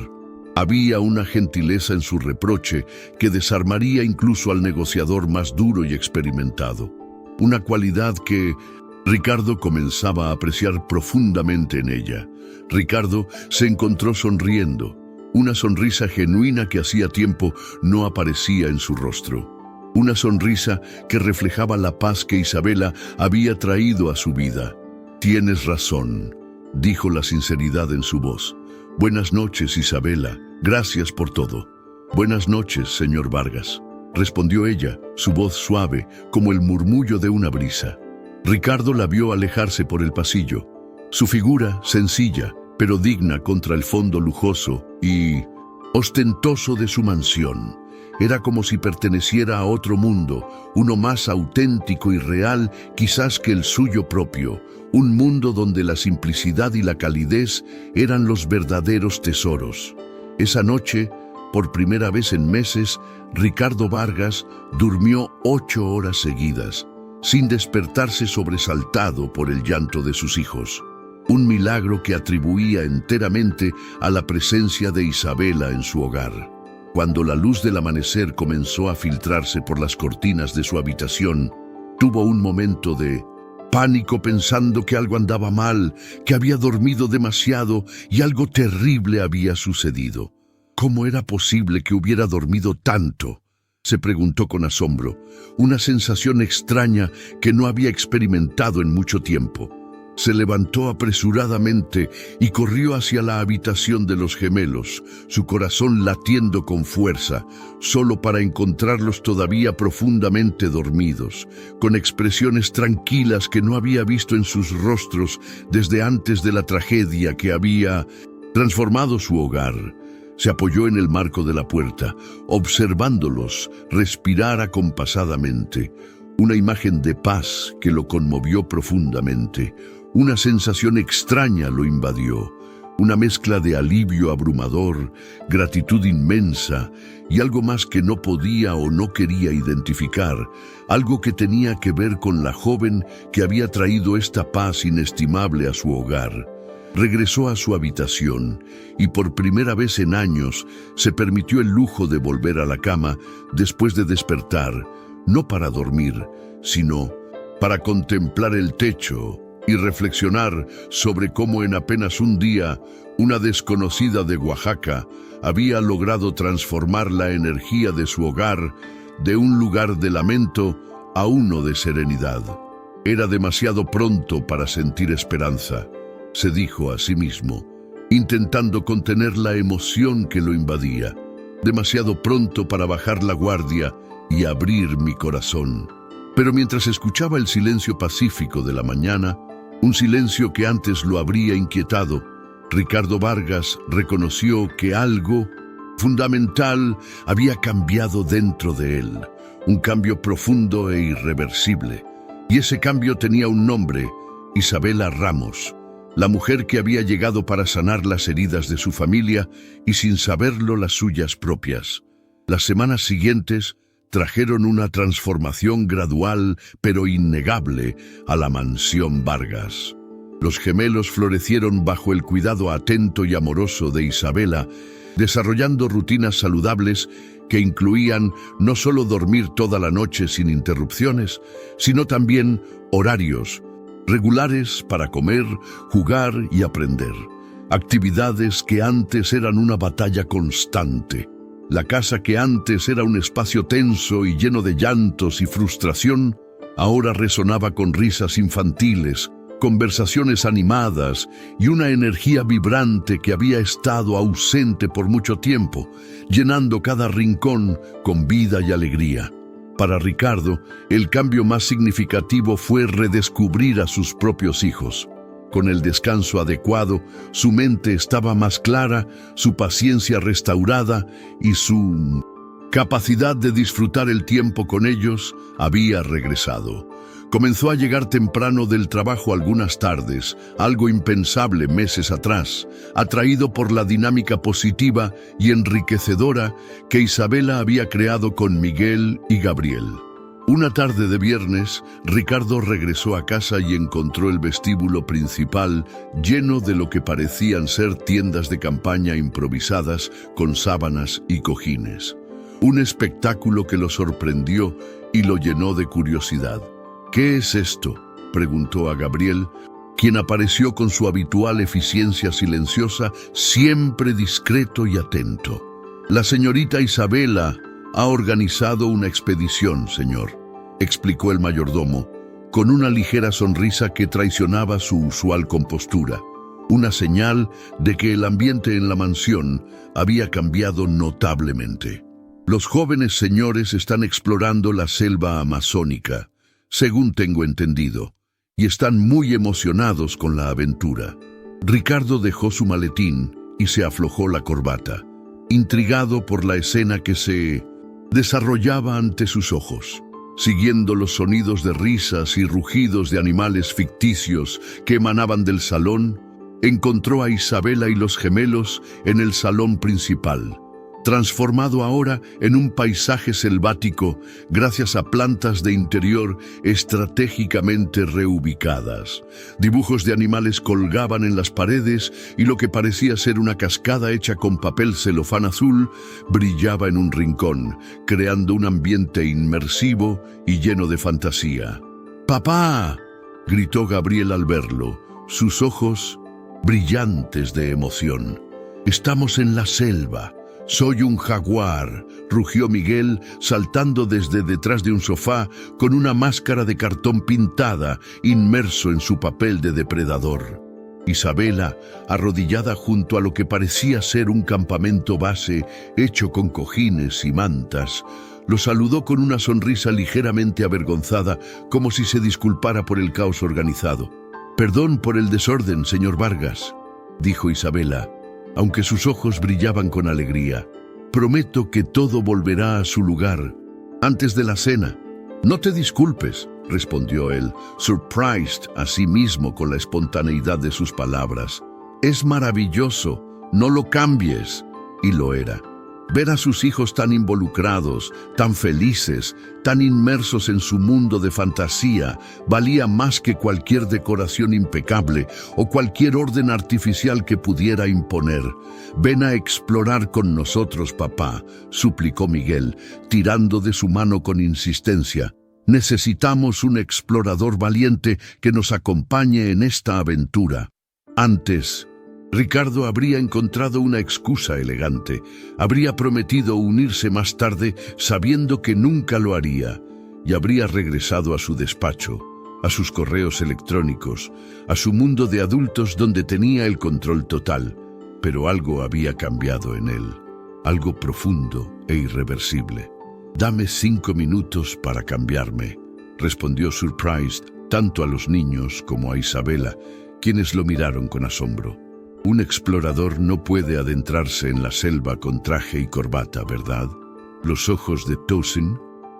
Había una gentileza en su reproche que desarmaría incluso al negociador más duro y experimentado. Una cualidad que Ricardo comenzaba a apreciar profundamente en ella. Ricardo se encontró sonriendo, una sonrisa genuina que hacía tiempo no aparecía en su rostro. Una sonrisa que reflejaba la paz que Isabela había traído a su vida. «Tienes razón», dijo la sinceridad en su voz. «Buenas noches, Isabela. Gracias por todo». «Buenas noches, señor Vargas», respondió ella, su voz suave como el murmullo de una brisa. Ricardo la vio alejarse por el pasillo. Su figura, sencilla, pero digna contra el fondo lujoso y ostentoso de su mansión. Era como si perteneciera a otro mundo, uno más auténtico y real quizás que el suyo propio, un mundo donde la simplicidad y la calidez eran los verdaderos tesoros. Esa noche, por primera vez en meses, Ricardo Vargas durmió 8 horas seguidas, sin despertarse sobresaltado por el llanto de sus hijos. Un milagro que atribuía enteramente a la presencia de Isabela en su hogar. Cuando la luz del amanecer comenzó a filtrarse por las cortinas de su habitación, tuvo un momento de pánico pensando que algo andaba mal, que había dormido demasiado y algo terrible había sucedido. ¿Cómo era posible que hubiera dormido tanto?, se preguntó con asombro, una sensación extraña que no había experimentado en mucho tiempo. Se levantó apresuradamente y corrió hacia la habitación de los gemelos, su corazón latiendo con fuerza, solo para encontrarlos todavía profundamente dormidos, con expresiones tranquilas que no había visto en sus rostros desde antes de la tragedia que había transformado su hogar. Se apoyó en el marco de la puerta, observándolos respirar acompasadamente, una imagen de paz que lo conmovió profundamente. Una sensación extraña lo invadió, una mezcla de alivio abrumador, gratitud inmensa y algo más que no podía o no quería identificar, algo que tenía que ver con la joven que había traído esta paz inestimable a su hogar. Regresó a su habitación y por primera vez en años se permitió el lujo de volver a la cama después de despertar, no para dormir, sino para contemplar el techo y reflexionar sobre cómo en apenas un día una desconocida de Oaxaca había logrado transformar la energía de su hogar de un lugar de lamento a uno de serenidad. Era demasiado pronto para sentir esperanza, se dijo a sí mismo, intentando contener la emoción que lo invadía. Demasiado pronto para bajar la guardia y abrir mi corazón. Pero mientras escuchaba el silencio pacífico de la mañana, un silencio que antes lo habría inquietado, Ricardo Vargas reconoció que algo fundamental había cambiado dentro de él, un cambio profundo e irreversible. Y ese cambio tenía un nombre: Isabela Ramos, la mujer que había llegado para sanar las heridas de su familia y, sin saberlo, las suyas propias. Las semanas siguientes trajeron una transformación gradual pero innegable a la mansión Vargas. Los gemelos florecieron bajo el cuidado atento y amoroso de Isabela, desarrollando rutinas saludables que incluían no solo dormir toda la noche sin interrupciones, sino también horarios regulares para comer, jugar y aprender. Actividades que antes eran una batalla constante. La casa que antes era un espacio tenso y lleno de llantos y frustración, ahora resonaba con risas infantiles, conversaciones animadas y una energía vibrante que había estado ausente por mucho tiempo, llenando cada rincón con vida y alegría. Para Ricardo, el cambio más significativo fue redescubrir a sus propios hijos. Con el descanso adecuado, su mente estaba más clara, su paciencia restaurada y su capacidad de disfrutar el tiempo con ellos había regresado. Comenzó a llegar temprano del trabajo algunas tardes, algo impensable meses atrás, atraído por la dinámica positiva y enriquecedora que Isabela había creado con Miguel y Gabriel. Una tarde de viernes, Ricardo regresó a casa y encontró el vestíbulo principal lleno de lo que parecían ser tiendas de campaña improvisadas con sábanas y cojines. Un espectáculo que lo sorprendió y lo llenó de curiosidad. «¿Qué es esto?», preguntó a Gabriel, quien apareció con su habitual eficiencia silenciosa, siempre discreto y atento. «La señorita Isabela ha organizado una expedición, señor», explicó el mayordomo, con una ligera sonrisa que traicionaba su usual compostura, una señal de que el ambiente en la mansión había cambiado notablemente. «Los jóvenes señores están explorando la selva amazónica, según tengo entendido, y están muy emocionados con la aventura». Ricardo dejó su maletín y se aflojó la corbata, intrigado por la escena que se desarrollaba ante sus ojos. Siguiendo los sonidos de risas y rugidos de animales ficticios que emanaban del salón, encontró a Isabela y los gemelos en el salón principal, transformado ahora en un paisaje selvático gracias a plantas de interior estratégicamente reubicadas. Dibujos de animales colgaban en las paredes y lo que parecía ser una cascada hecha con papel celofán azul brillaba en un rincón, creando un ambiente inmersivo y lleno de fantasía. «¡Papá!», gritó Gabriel al verlo, sus ojos brillantes de emoción. «Estamos en la selva. Soy un jaguar», rugió Miguel, saltando desde detrás de un sofá con una máscara de cartón pintada, inmerso en su papel de depredador. Isabela, arrodillada junto a lo que parecía ser un campamento base hecho con cojines y mantas, lo saludó con una sonrisa ligeramente avergonzada, como si se disculpara por el caos organizado. «Perdón por el desorden, señor Vargas», dijo Isabela, aunque sus ojos brillaban con alegría. «Prometo que todo volverá a su lugar antes de la cena». «No te disculpes», respondió él, surprised a sí mismo con la espontaneidad de sus palabras. «Es maravilloso, no lo cambies». Y lo era. Ver a sus hijos tan involucrados, tan felices, tan inmersos en su mundo de fantasía, valía más que cualquier decoración impecable o cualquier orden artificial que pudiera imponer. «Ven a explorar con nosotros, papá», suplicó Miguel, tirando de su mano con insistencia. Necesitamos un explorador valiente que nos acompañe en esta aventura. Antes, Ricardo habría encontrado una excusa elegante. Habría prometido unirse más tarde sabiendo que nunca lo haría, y habría regresado a su despacho, a sus correos electrónicos, a su mundo de adultos donde tenía el control total. Pero algo había cambiado en él, algo profundo e irreversible. «Dame 5 minutos para cambiarme», respondió Surprised tanto a los niños como a Isabela, quienes lo miraron con asombro. Un explorador no puede adentrarse en la selva con traje y corbata, ¿verdad? Los ojos de Tosin,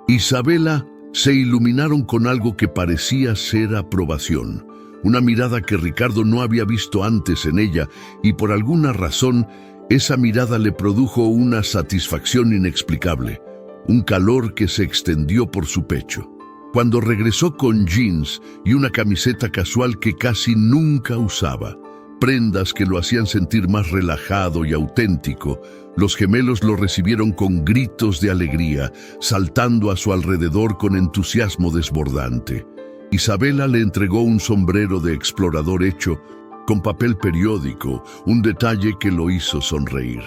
Isabela, se iluminaron con algo que parecía ser aprobación, una mirada que Ricardo no había visto antes en ella, y por alguna razón esa mirada le produjo una satisfacción inexplicable, un calor que se extendió por su pecho. Cuando regresó con jeans y una camiseta casual que casi nunca usaba, prendas que lo hacían sentir más relajado y auténtico, los gemelos lo recibieron con gritos de alegría, saltando a su alrededor con entusiasmo desbordante. Isabela le entregó un sombrero de explorador hecho con papel periódico, un detalle que lo hizo sonreír.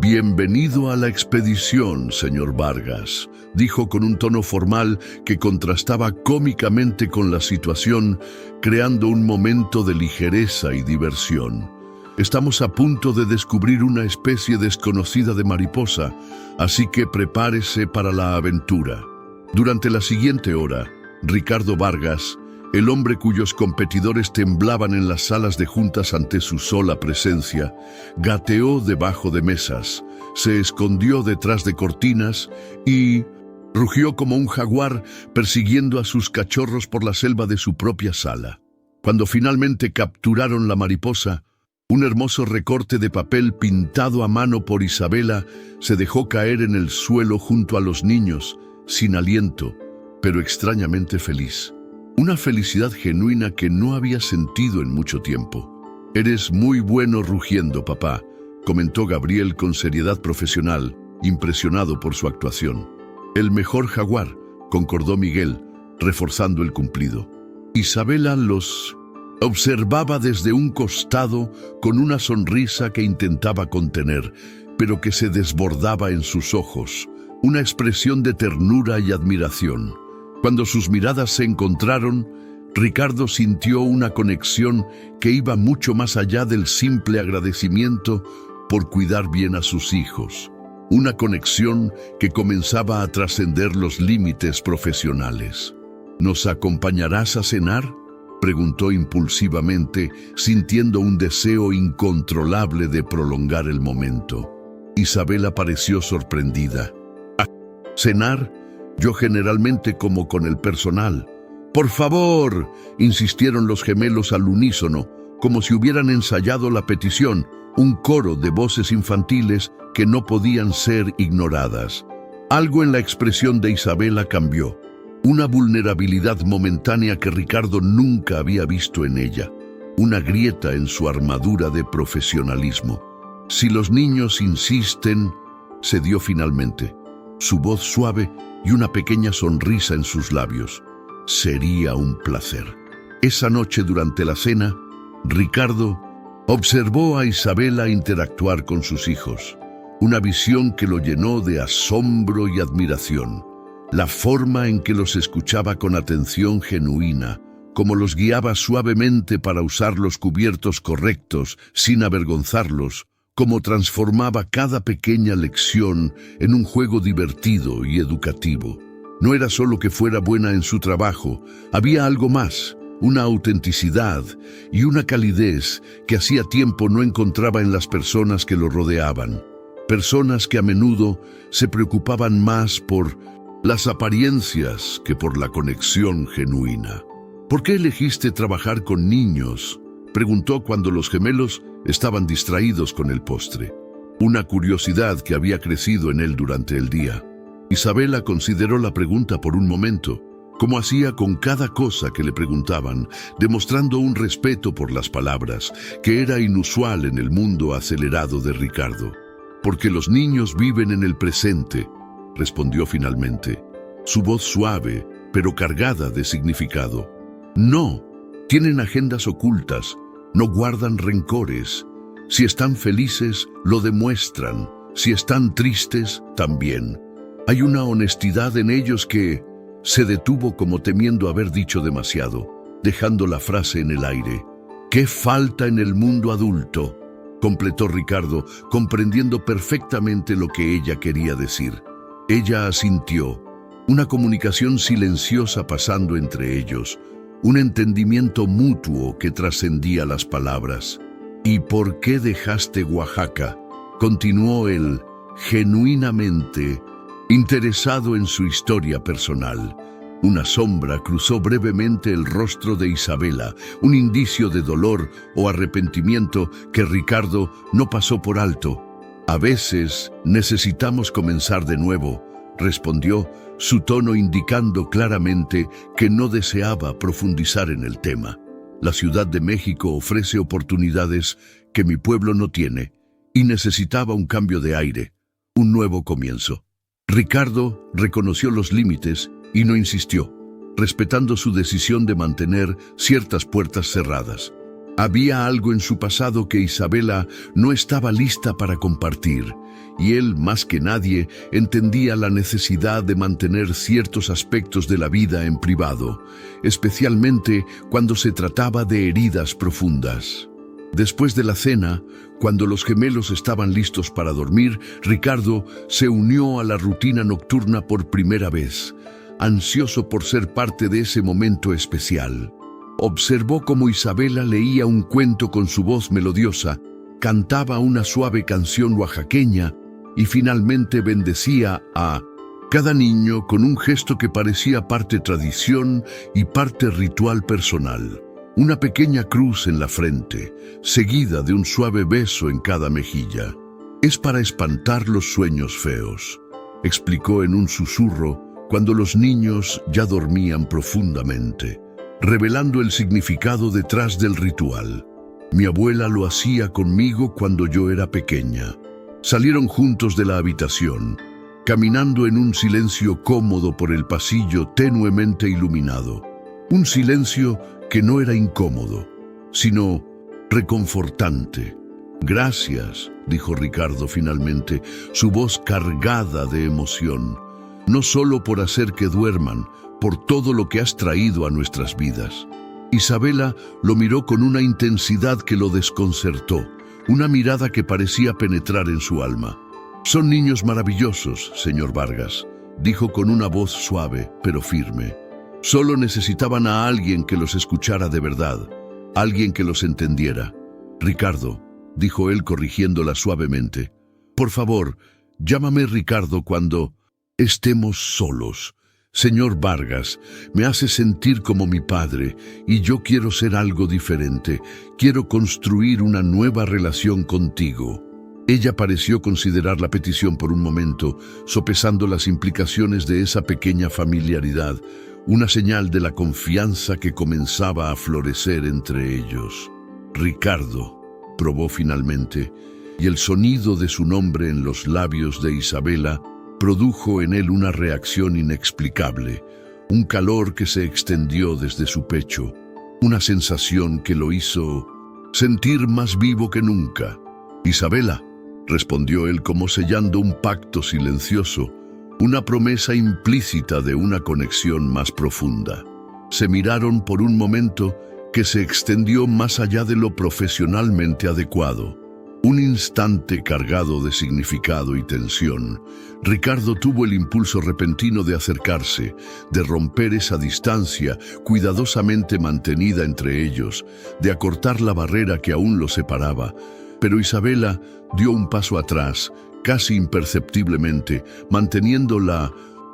«Bienvenido a la expedición, señor Vargas», dijo con un tono formal que contrastaba cómicamente con la situación, creando un momento de ligereza y diversión. «Estamos a punto de descubrir una especie desconocida de mariposa, así que prepárese para la aventura». Durante la siguiente hora, Ricardo Vargas, el hombre cuyos competidores temblaban en las salas de juntas ante su sola presencia, gateó debajo de mesas, se escondió detrás de cortinas y rugió como un jaguar persiguiendo a sus cachorros por la selva de su propia sala. Cuando finalmente capturaron la mariposa, un hermoso recorte de papel pintado a mano por Isabela se dejó caer en el suelo junto a los niños, sin aliento, pero extrañamente feliz. Una felicidad genuina que no había sentido en mucho tiempo. «Eres muy bueno rugiendo, papá», comentó Gabriel con seriedad profesional, impresionado por su actuación. «El mejor jaguar», concordó Miguel, reforzando el cumplido. Isabela los observaba desde un costado con una sonrisa que intentaba contener, pero que se desbordaba en sus ojos, una expresión de ternura y admiración. Cuando sus miradas se encontraron, Ricardo sintió una conexión que iba mucho más allá del simple agradecimiento por cuidar bien a sus hijos. Una conexión que comenzaba a trascender los límites profesionales. «¿Nos acompañarás a cenar?», preguntó impulsivamente, sintiendo un deseo incontrolable de prolongar el momento. Isabela pareció sorprendida. «¿A cenar? Yo generalmente como con el personal». «Por favor», insistieron los gemelos al unísono, como si hubieran ensayado la petición, un coro de voces infantiles que no podían ser ignoradas. Algo en la expresión de Isabela cambió, una vulnerabilidad momentánea que Ricardo nunca había visto en ella, una grieta en su armadura de profesionalismo. «Si los niños insisten», cedió finalmente, su voz suave y una pequeña sonrisa en sus labios. «Sería un placer». Esa noche durante la cena, Ricardo observó a Isabela interactuar con sus hijos, una visión que lo llenó de asombro y admiración. La forma en que los escuchaba con atención genuina, como los guiaba suavemente para usar los cubiertos correctos sin avergonzarlos, como transformaba cada pequeña lección en un juego divertido y educativo. No era solo que fuera buena en su trabajo, había algo más, una autenticidad y una calidez que hacía tiempo no encontraba en las personas que lo rodeaban. Personas que a menudo se preocupaban más por las apariencias que por la conexión genuina. «¿Por qué elegiste trabajar con niños?», preguntó cuando los gemelos estaban distraídos con el postre. Una curiosidad que había crecido en él durante el día. Isabela consideró la pregunta por un momento, como hacía con cada cosa que le preguntaban, demostrando un respeto por las palabras, que era inusual en el mundo acelerado de Ricardo. «Porque los niños viven en el presente», respondió finalmente. Su voz suave, pero cargada de significado. No, tienen agendas ocultas, no guardan rencores. Si están felices, lo demuestran. Si están tristes, también. Hay una honestidad en ellos que se detuvo como temiendo haber dicho demasiado, dejando la frase en el aire. ¿Qué falta en el mundo adulto?, completó Ricardo, comprendiendo perfectamente lo que ella quería decir. Ella asintió, una comunicación silenciosa pasando entre ellos, un entendimiento mutuo que trascendía las palabras. ¿Y por qué dejaste Oaxaca?, continuó él, genuinamente interesado en su historia personal. Una sombra cruzó brevemente el rostro de Isabela, un indicio de dolor o arrepentimiento que Ricardo no pasó por alto. A veces necesitamos comenzar de nuevo, respondió, su tono indicando claramente que no deseaba profundizar en el tema. La Ciudad de México ofrece oportunidades que mi pueblo no tiene, y necesitaba un cambio de aire, un nuevo comienzo. Ricardo reconoció los límites y no insistió, respetando su decisión de mantener ciertas puertas cerradas. Había algo en su pasado que Isabela no estaba lista para compartir, y él, más que nadie, entendía la necesidad de mantener ciertos aspectos de la vida en privado, especialmente cuando se trataba de heridas profundas. Después de la cena, cuando los gemelos estaban listos para dormir, Ricardo se unió a la rutina nocturna por primera vez, ansioso por ser parte de ese momento especial. Observó cómo Isabela leía un cuento con su voz melodiosa, cantaba una suave canción oaxaqueña y finalmente bendecía a cada niño con un gesto que parecía parte tradición y parte ritual personal. Una pequeña cruz en la frente, seguida de un suave beso en cada mejilla. Es para espantar los sueños feos, explicó en un susurro cuando los niños ya dormían profundamente, revelando el significado detrás del ritual. Mi abuela lo hacía conmigo cuando yo era pequeña. Salieron juntos de la habitación, caminando en un silencio cómodo por el pasillo tenuemente iluminado. Un silencio que no era incómodo, sino reconfortante. Gracias, dijo Ricardo finalmente, su voz cargada de emoción. No solo por hacer que duerman, por todo lo que has traído a nuestras vidas. Isabela lo miró con una intensidad que lo desconcertó, una mirada que parecía penetrar en su alma. Son niños maravillosos, señor Vargas, dijo con una voz suave pero firme. Solo necesitaban a alguien que los escuchara de verdad, alguien que los entendiera. Ricardo, dijo él corrigiéndola suavemente, por favor, llámame Ricardo cuando estemos solos. Señor Vargas, me hace sentir como mi padre y yo quiero ser algo diferente. Quiero construir una nueva relación contigo. Ella pareció considerar la petición por un momento, sopesando las implicaciones de esa pequeña familiaridad, una señal de la confianza que comenzaba a florecer entre ellos. Ricardo, probó finalmente, y el sonido de su nombre en los labios de Isabela produjo en él una reacción inexplicable, un calor que se extendió desde su pecho, una sensación que lo hizo sentir más vivo que nunca. Isabela, respondió él como sellando un pacto silencioso, una promesa implícita de una conexión más profunda. Se miraron por un momento que se extendió más allá de lo profesionalmente adecuado. Un instante cargado de significado y tensión. Ricardo tuvo el impulso repentino de acercarse, de romper esa distancia cuidadosamente mantenida entre ellos, de acortar la barrera que aún los separaba. Pero Isabela dio un paso atrás, casi imperceptiblemente, manteniendo la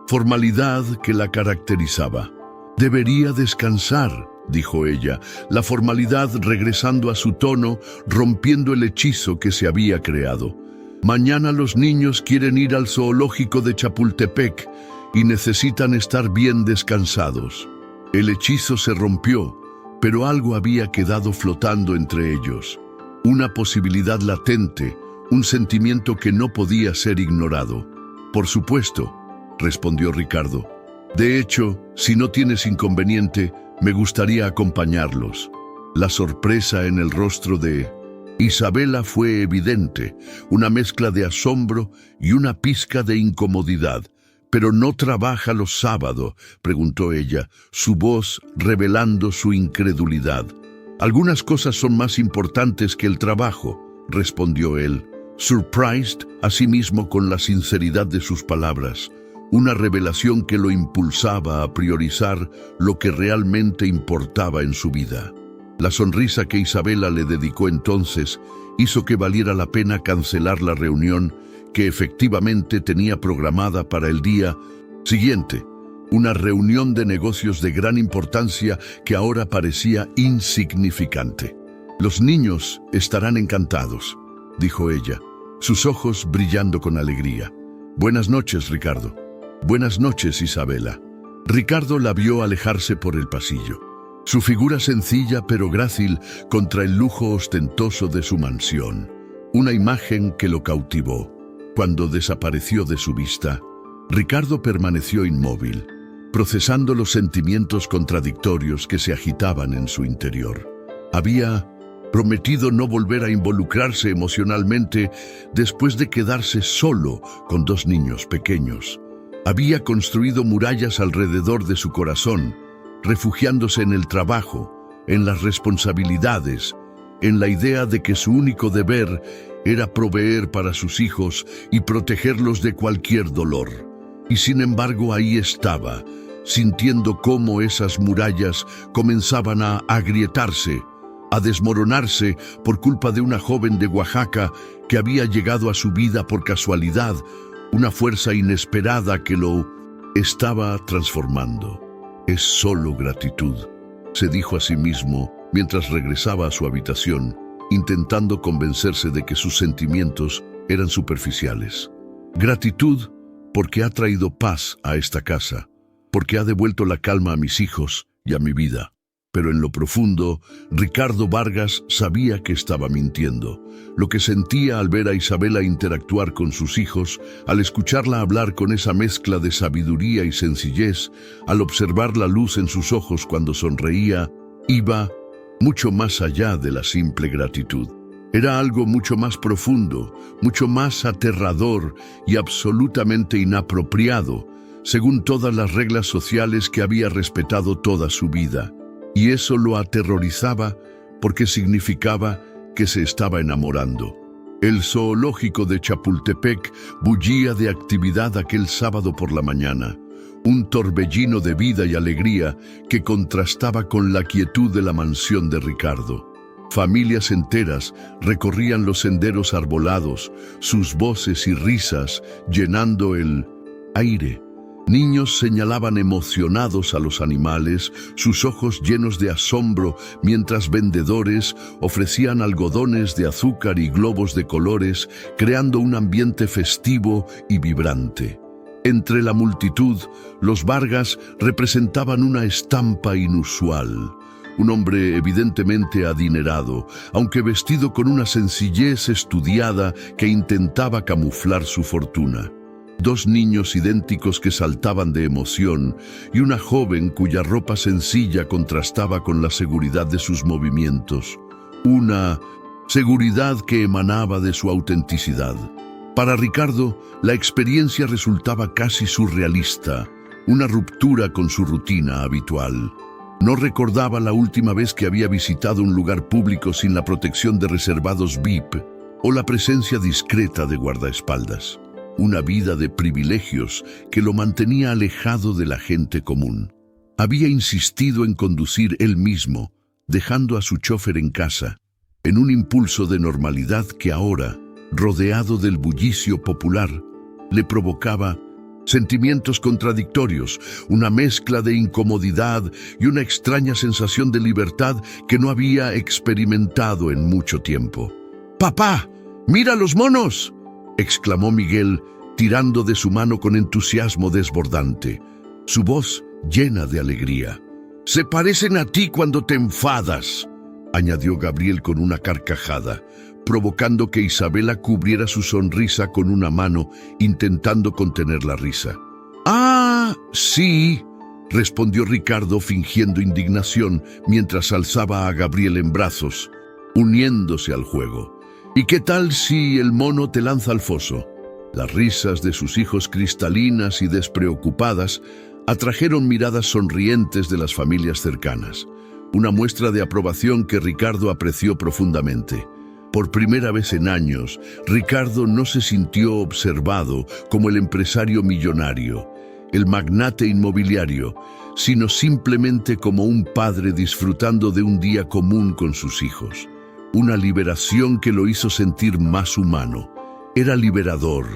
formalidad que la caracterizaba. Debería descansar, dijo ella, la formalidad regresando a su tono, rompiendo el hechizo que se había creado. Mañana los niños quieren ir al zoológico de Chapultepec y necesitan estar bien descansados. El hechizo se rompió, pero algo había quedado flotando entre ellos. Una posibilidad latente, un sentimiento que no podía ser ignorado. Por supuesto, respondió Ricardo. De hecho, si no tienes inconveniente, me gustaría acompañarlos. La sorpresa en el rostro de Isabela fue evidente, una mezcla de asombro y una pizca de incomodidad. «¿Pero no trabaja los sábados?», preguntó ella, su voz revelando su incredulidad. «Algunas cosas son más importantes que el trabajo», respondió él, surprised asimismo con la sinceridad de sus palabras, una revelación que lo impulsaba a priorizar lo que realmente importaba en su vida. La sonrisa que Isabela le dedicó entonces hizo que valiera la pena cancelar la reunión que efectivamente tenía programada para el día siguiente, una reunión de negocios de gran importancia que ahora parecía insignificante. «Los niños estarán encantados», dijo ella, sus ojos brillando con alegría. «Buenas noches, Ricardo». «Buenas noches, Isabela». Ricardo la vio alejarse por el pasillo, su figura sencilla pero grácil contra el lujo ostentoso de su mansión, una imagen que lo cautivó. Cuando desapareció de su vista, Ricardo permaneció inmóvil, procesando los sentimientos contradictorios que se agitaban en su interior. Había prometido no volver a involucrarse emocionalmente después de quedarse solo con 2 niños pequeños. Había construido murallas alrededor de su corazón, refugiándose en el trabajo, en las responsabilidades, en la idea de que su único deber era proveer para sus hijos y protegerlos de cualquier dolor. Y sin embargo ahí estaba, sintiendo cómo esas murallas comenzaban a agrietarse, a desmoronarse por culpa de una joven de Oaxaca que había llegado a su vida por casualidad, una fuerza inesperada que lo estaba transformando. «Es solo gratitud», se dijo a sí mismo mientras regresaba a su habitación, intentando convencerse de que sus sentimientos eran superficiales. Gratitud porque ha traído paz a esta casa, porque ha devuelto la calma a mis hijos y a mi vida. Pero en lo profundo, Ricardo Vargas sabía que estaba mintiendo. Lo que sentía al ver a Isabela interactuar con sus hijos, al escucharla hablar con esa mezcla de sabiduría y sencillez, al observar la luz en sus ojos cuando sonreía, iba mucho más allá de la simple gratitud. Era algo mucho más profundo, mucho más aterrador y absolutamente inapropiado, según todas las reglas sociales que había respetado toda su vida. Y eso lo aterrorizaba porque significaba que se estaba enamorando. El zoológico de Chapultepec bullía de actividad aquel sábado por la mañana, un torbellino de vida y alegría que contrastaba con la quietud de la mansión de Ricardo. Familias enteras recorrían los senderos arbolados, sus voces y risas llenando el aire. Niños señalaban emocionados a los animales, sus ojos llenos de asombro, mientras vendedores ofrecían algodones de azúcar y globos de colores, creando un ambiente festivo y vibrante. Entre la multitud, los Vargas representaban una estampa inusual. Un hombre evidentemente adinerado, aunque vestido con una sencillez estudiada que intentaba camuflar su fortuna. 2 niños idénticos que saltaban de emoción y una joven cuya ropa sencilla contrastaba con la seguridad de sus movimientos. Una seguridad que emanaba de su autenticidad. Para Ricardo, la experiencia resultaba casi surrealista, una ruptura con su rutina habitual. No recordaba la última vez que había visitado un lugar público sin la protección de reservados VIP o la presencia discreta de guardaespaldas. Una vida de privilegios que lo mantenía alejado de la gente común. Había insistido en conducir él mismo, dejando a su chofer en casa, en un impulso de normalidad que ahora, rodeado del bullicio popular, le provocaba sentimientos contradictorios, una mezcla de incomodidad y una extraña sensación de libertad que no había experimentado en mucho tiempo. «¡Papá! ¡Mira los monos!», exclamó Miguel, tirando de su mano con entusiasmo desbordante, su voz llena de alegría. «Se parecen a ti cuando te enfadas», añadió Gabriel con una carcajada, provocando que Isabela cubriera su sonrisa con una mano, intentando contener la risa. «¡Ah! Sí, respondió Ricardo fingiendo indignación mientras alzaba a Gabriel en brazos, uniéndose al juego. ¿Y qué tal si el mono te lanza al foso? Las risas de sus hijos cristalinas y despreocupadas atrajeron miradas sonrientes de las familias cercanas, una muestra de aprobación que Ricardo apreció profundamente. Por primera vez en años, Ricardo no se sintió observado como el empresario millonario, el magnate inmobiliario, sino simplemente como un padre disfrutando de un día común con sus hijos. Una liberación que lo hizo sentir más humano. Era liberador,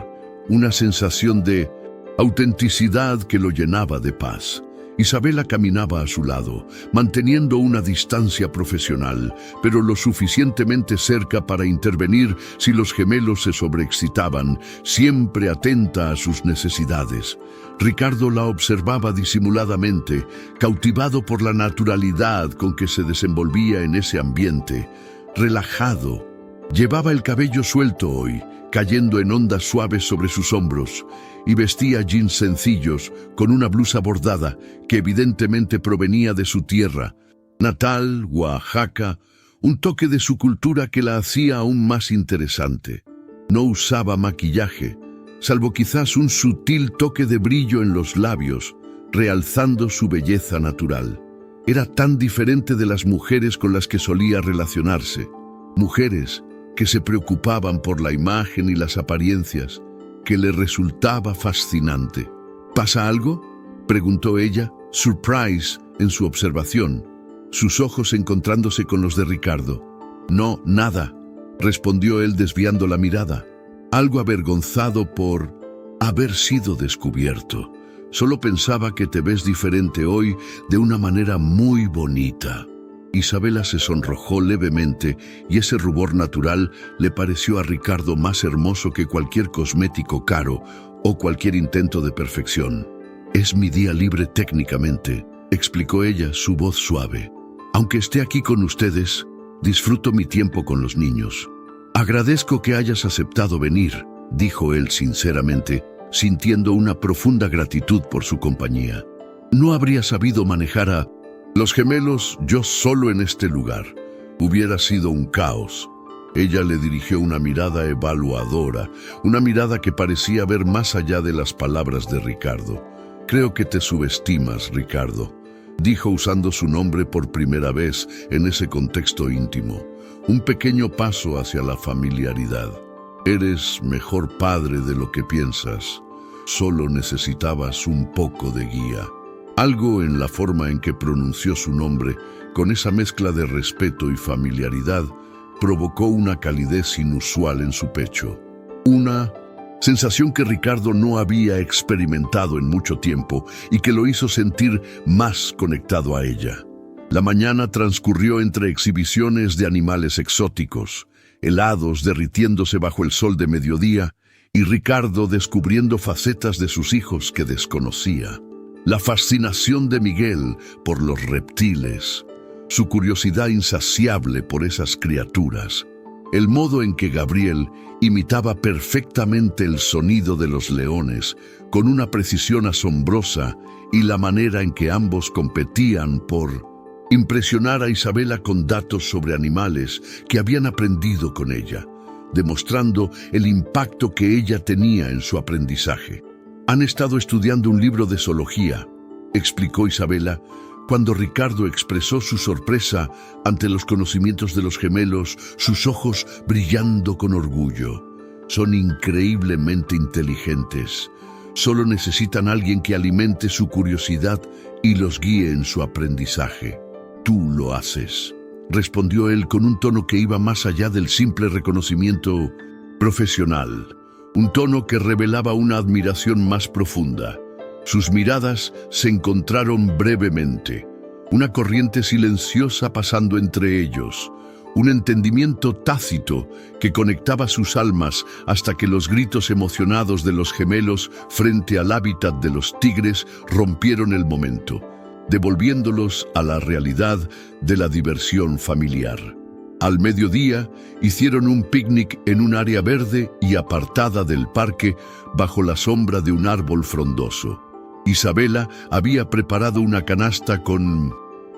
una sensación de autenticidad que lo llenaba de paz. Isabela caminaba a su lado, manteniendo una distancia profesional, pero lo suficientemente cerca para intervenir si los gemelos se sobreexcitaban, siempre atenta a sus necesidades. Ricardo la observaba disimuladamente, cautivado por la naturalidad con que se desenvolvía en ese ambiente. Relajado, llevaba el cabello suelto hoy, cayendo en ondas suaves sobre sus hombros, y vestía jeans sencillos con una blusa bordada que evidentemente provenía de su tierra natal, Oaxaca, un toque de su cultura que la hacía aún más interesante. No usaba maquillaje, salvo quizás un sutil toque de brillo en los labios, realzando su belleza natural. Era tan diferente de las mujeres con las que solía relacionarse, mujeres que se preocupaban por la imagen y las apariencias, que le resultaba fascinante. ¿Pasa algo?, preguntó ella, surprise en su observación, sus ojos encontrándose con los de Ricardo. No, nada, respondió él desviando la mirada, algo avergonzado por haber sido descubierto. Solo pensaba que te ves diferente hoy de una manera muy bonita. Isabela se sonrojó levemente y ese rubor natural le pareció a Ricardo más hermoso que cualquier cosmético caro o cualquier intento de perfección. Es mi día libre técnicamente, explicó ella, su voz suave. Aunque esté aquí con ustedes, disfruto mi tiempo con los niños. Agradezco que hayas aceptado venir, dijo él sinceramente, sintiendo una profunda gratitud por su compañía. No habría sabido manejar a los gemelos yo solo en este lugar. Hubiera sido un caos. Ella le dirigió una mirada evaluadora, una mirada que parecía ver más allá de las palabras de Ricardo. Creo que te subestimas, Ricardo, dijo usando su nombre por primera vez en ese contexto íntimo. Un pequeño paso hacia la familiaridad. Eres mejor padre de lo que piensas. Solo necesitabas un poco de guía. Algo en la forma en que pronunció su nombre, con esa mezcla de respeto y familiaridad, provocó una calidez inusual en su pecho. Una sensación que Ricardo no había experimentado en mucho tiempo y que lo hizo sentir más conectado a ella. La mañana transcurrió entre exhibiciones de animales exóticos, helados derritiéndose bajo el sol de mediodía y Ricardo descubriendo facetas de sus hijos que desconocía. La fascinación de Miguel por los reptiles, su curiosidad insaciable por esas criaturas, el modo en que Gabriel imitaba perfectamente el sonido de los leones con una precisión asombrosa y la manera en que ambos competían por impresionar a Isabela con datos sobre animales que habían aprendido con ella, demostrando el impacto que ella tenía en su aprendizaje. Han estado estudiando un libro de zoología, explicó Isabela, cuando Ricardo expresó su sorpresa ante los conocimientos de los gemelos, sus ojos brillando con orgullo. Son increíblemente inteligentes. Solo necesitan alguien que alimente su curiosidad y los guíe en su aprendizaje. Tú lo haces, respondió él con un tono que iba más allá del simple reconocimiento profesional. Un tono que revelaba una admiración más profunda. Sus miradas se encontraron brevemente, una corriente silenciosa pasando entre ellos, un entendimiento tácito que conectaba sus almas hasta que los gritos emocionados de los gemelos frente al hábitat de los tigres rompieron el momento, devolviéndolos a la realidad de la diversión familiar. Al mediodía, hicieron un picnic en un área verde y apartada del parque bajo la sombra de un árbol frondoso. Isabela había preparado una canasta con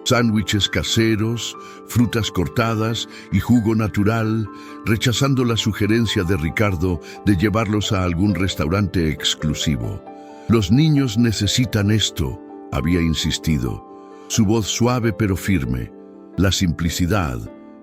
sándwiches caseros, frutas cortadas y jugo natural, rechazando la sugerencia de Ricardo de llevarlos a algún restaurante exclusivo. «Los niños necesitan esto», había insistido. Su voz suave pero firme. La simplicidad,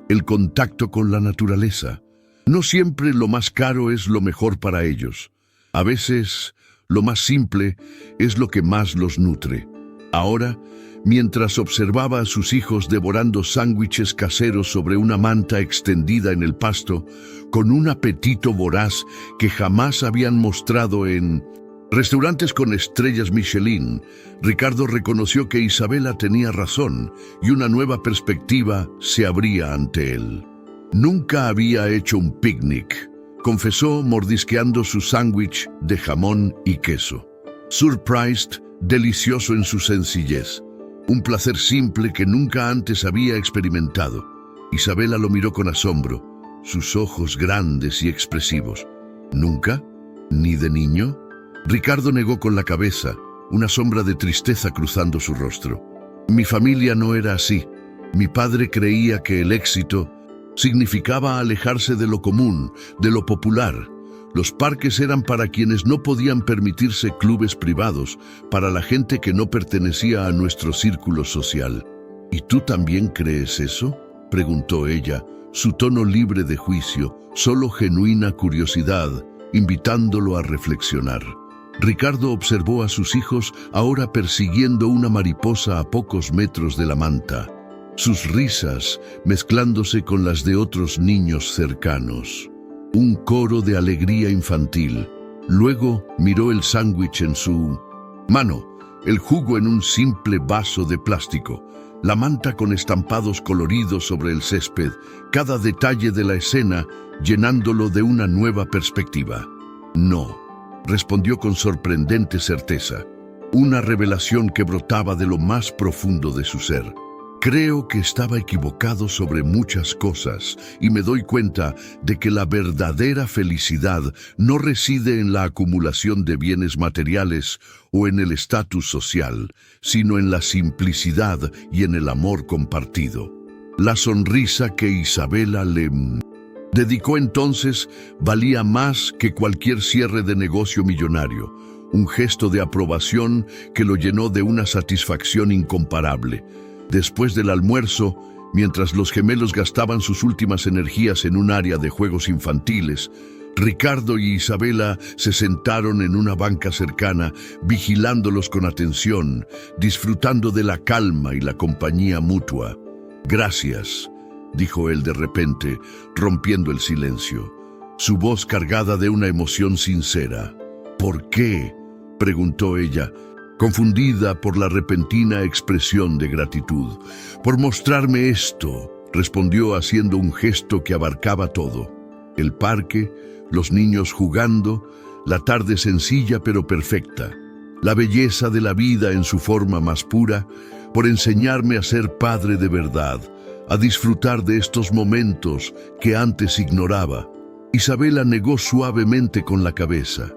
el contacto con la naturaleza. No siempre lo más caro es lo mejor para ellos. A veces, lo más simple es lo que más los nutre. Ahora, mientras observaba a sus hijos devorando sándwiches caseros sobre una manta extendida en el pasto, con un apetito voraz que jamás habían mostrado en restaurantes con estrellas Michelin, Ricardo reconoció que Isabela tenía razón y una nueva perspectiva se abría ante él. Nunca había hecho un picnic, confesó mordisqueando su sándwich de jamón y queso. Surprised, delicioso en su sencillez. Un placer simple que nunca antes había experimentado. Isabela lo miró con asombro, sus ojos grandes y expresivos. ¿Nunca? ¿Ni de niño? Ricardo negó con la cabeza, una sombra de tristeza cruzando su rostro. Mi familia no era así. Mi padre creía que el éxito significaba alejarse de lo común, de lo popular. Los parques eran para quienes no podían permitirse clubes privados, para la gente que no pertenecía a nuestro círculo social. ¿Y tú también crees eso?, preguntó ella, su tono libre de juicio, solo genuina curiosidad, invitándolo a reflexionar. Ricardo observó a sus hijos ahora persiguiendo una mariposa a pocos metros de la manta, sus risas mezclándose con las de otros niños cercanos. Un coro de alegría infantil. Luego miró el sándwich en su mano, el jugo en un simple vaso de plástico, la manta con estampados coloridos sobre el césped, cada detalle de la escena llenándolo de una nueva perspectiva. No, respondió con sorprendente certeza, una revelación que brotaba de lo más profundo de su ser. Creo que estaba equivocado sobre muchas cosas y me doy cuenta de que la verdadera felicidad no reside en la acumulación de bienes materiales o en el estatus social, sino en la simplicidad y en el amor compartido. La sonrisa que Isabela le dedicó entonces valía más que cualquier cierre de negocio millonario, un gesto de aprobación que lo llenó de una satisfacción incomparable. Después del almuerzo, mientras los gemelos gastaban sus últimas energías en un área de juegos infantiles, Ricardo y Isabela se sentaron en una banca cercana, vigilándolos con atención, disfrutando de la calma y la compañía mutua. «Gracias», dijo él de repente, rompiendo el silencio, su voz cargada de una emoción sincera. «¿Por qué?», preguntó ella, confundida por la repentina expresión de gratitud. «Por mostrarme esto», respondió haciendo un gesto que abarcaba todo. El parque, los niños jugando, la tarde sencilla pero perfecta, la belleza de la vida en su forma más pura, por enseñarme a ser padre de verdad, a disfrutar de estos momentos que antes ignoraba. Isabela negó suavemente con la cabeza.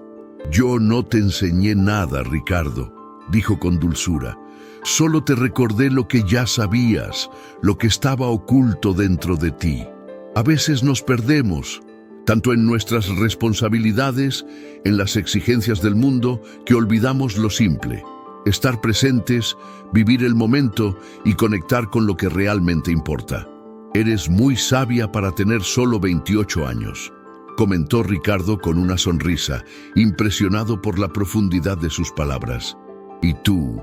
«Yo no te enseñé nada, Ricardo», dijo con dulzura. «Solo te recordé lo que ya sabías, lo que estaba oculto dentro de ti. A veces nos perdemos, tanto en nuestras responsabilidades, en las exigencias del mundo, que olvidamos lo simple. Estar presentes, vivir el momento y conectar con lo que realmente importa. Eres muy sabia para tener solo 28 años», comentó Ricardo con una sonrisa, impresionado por la profundidad de sus palabras. «Y tú,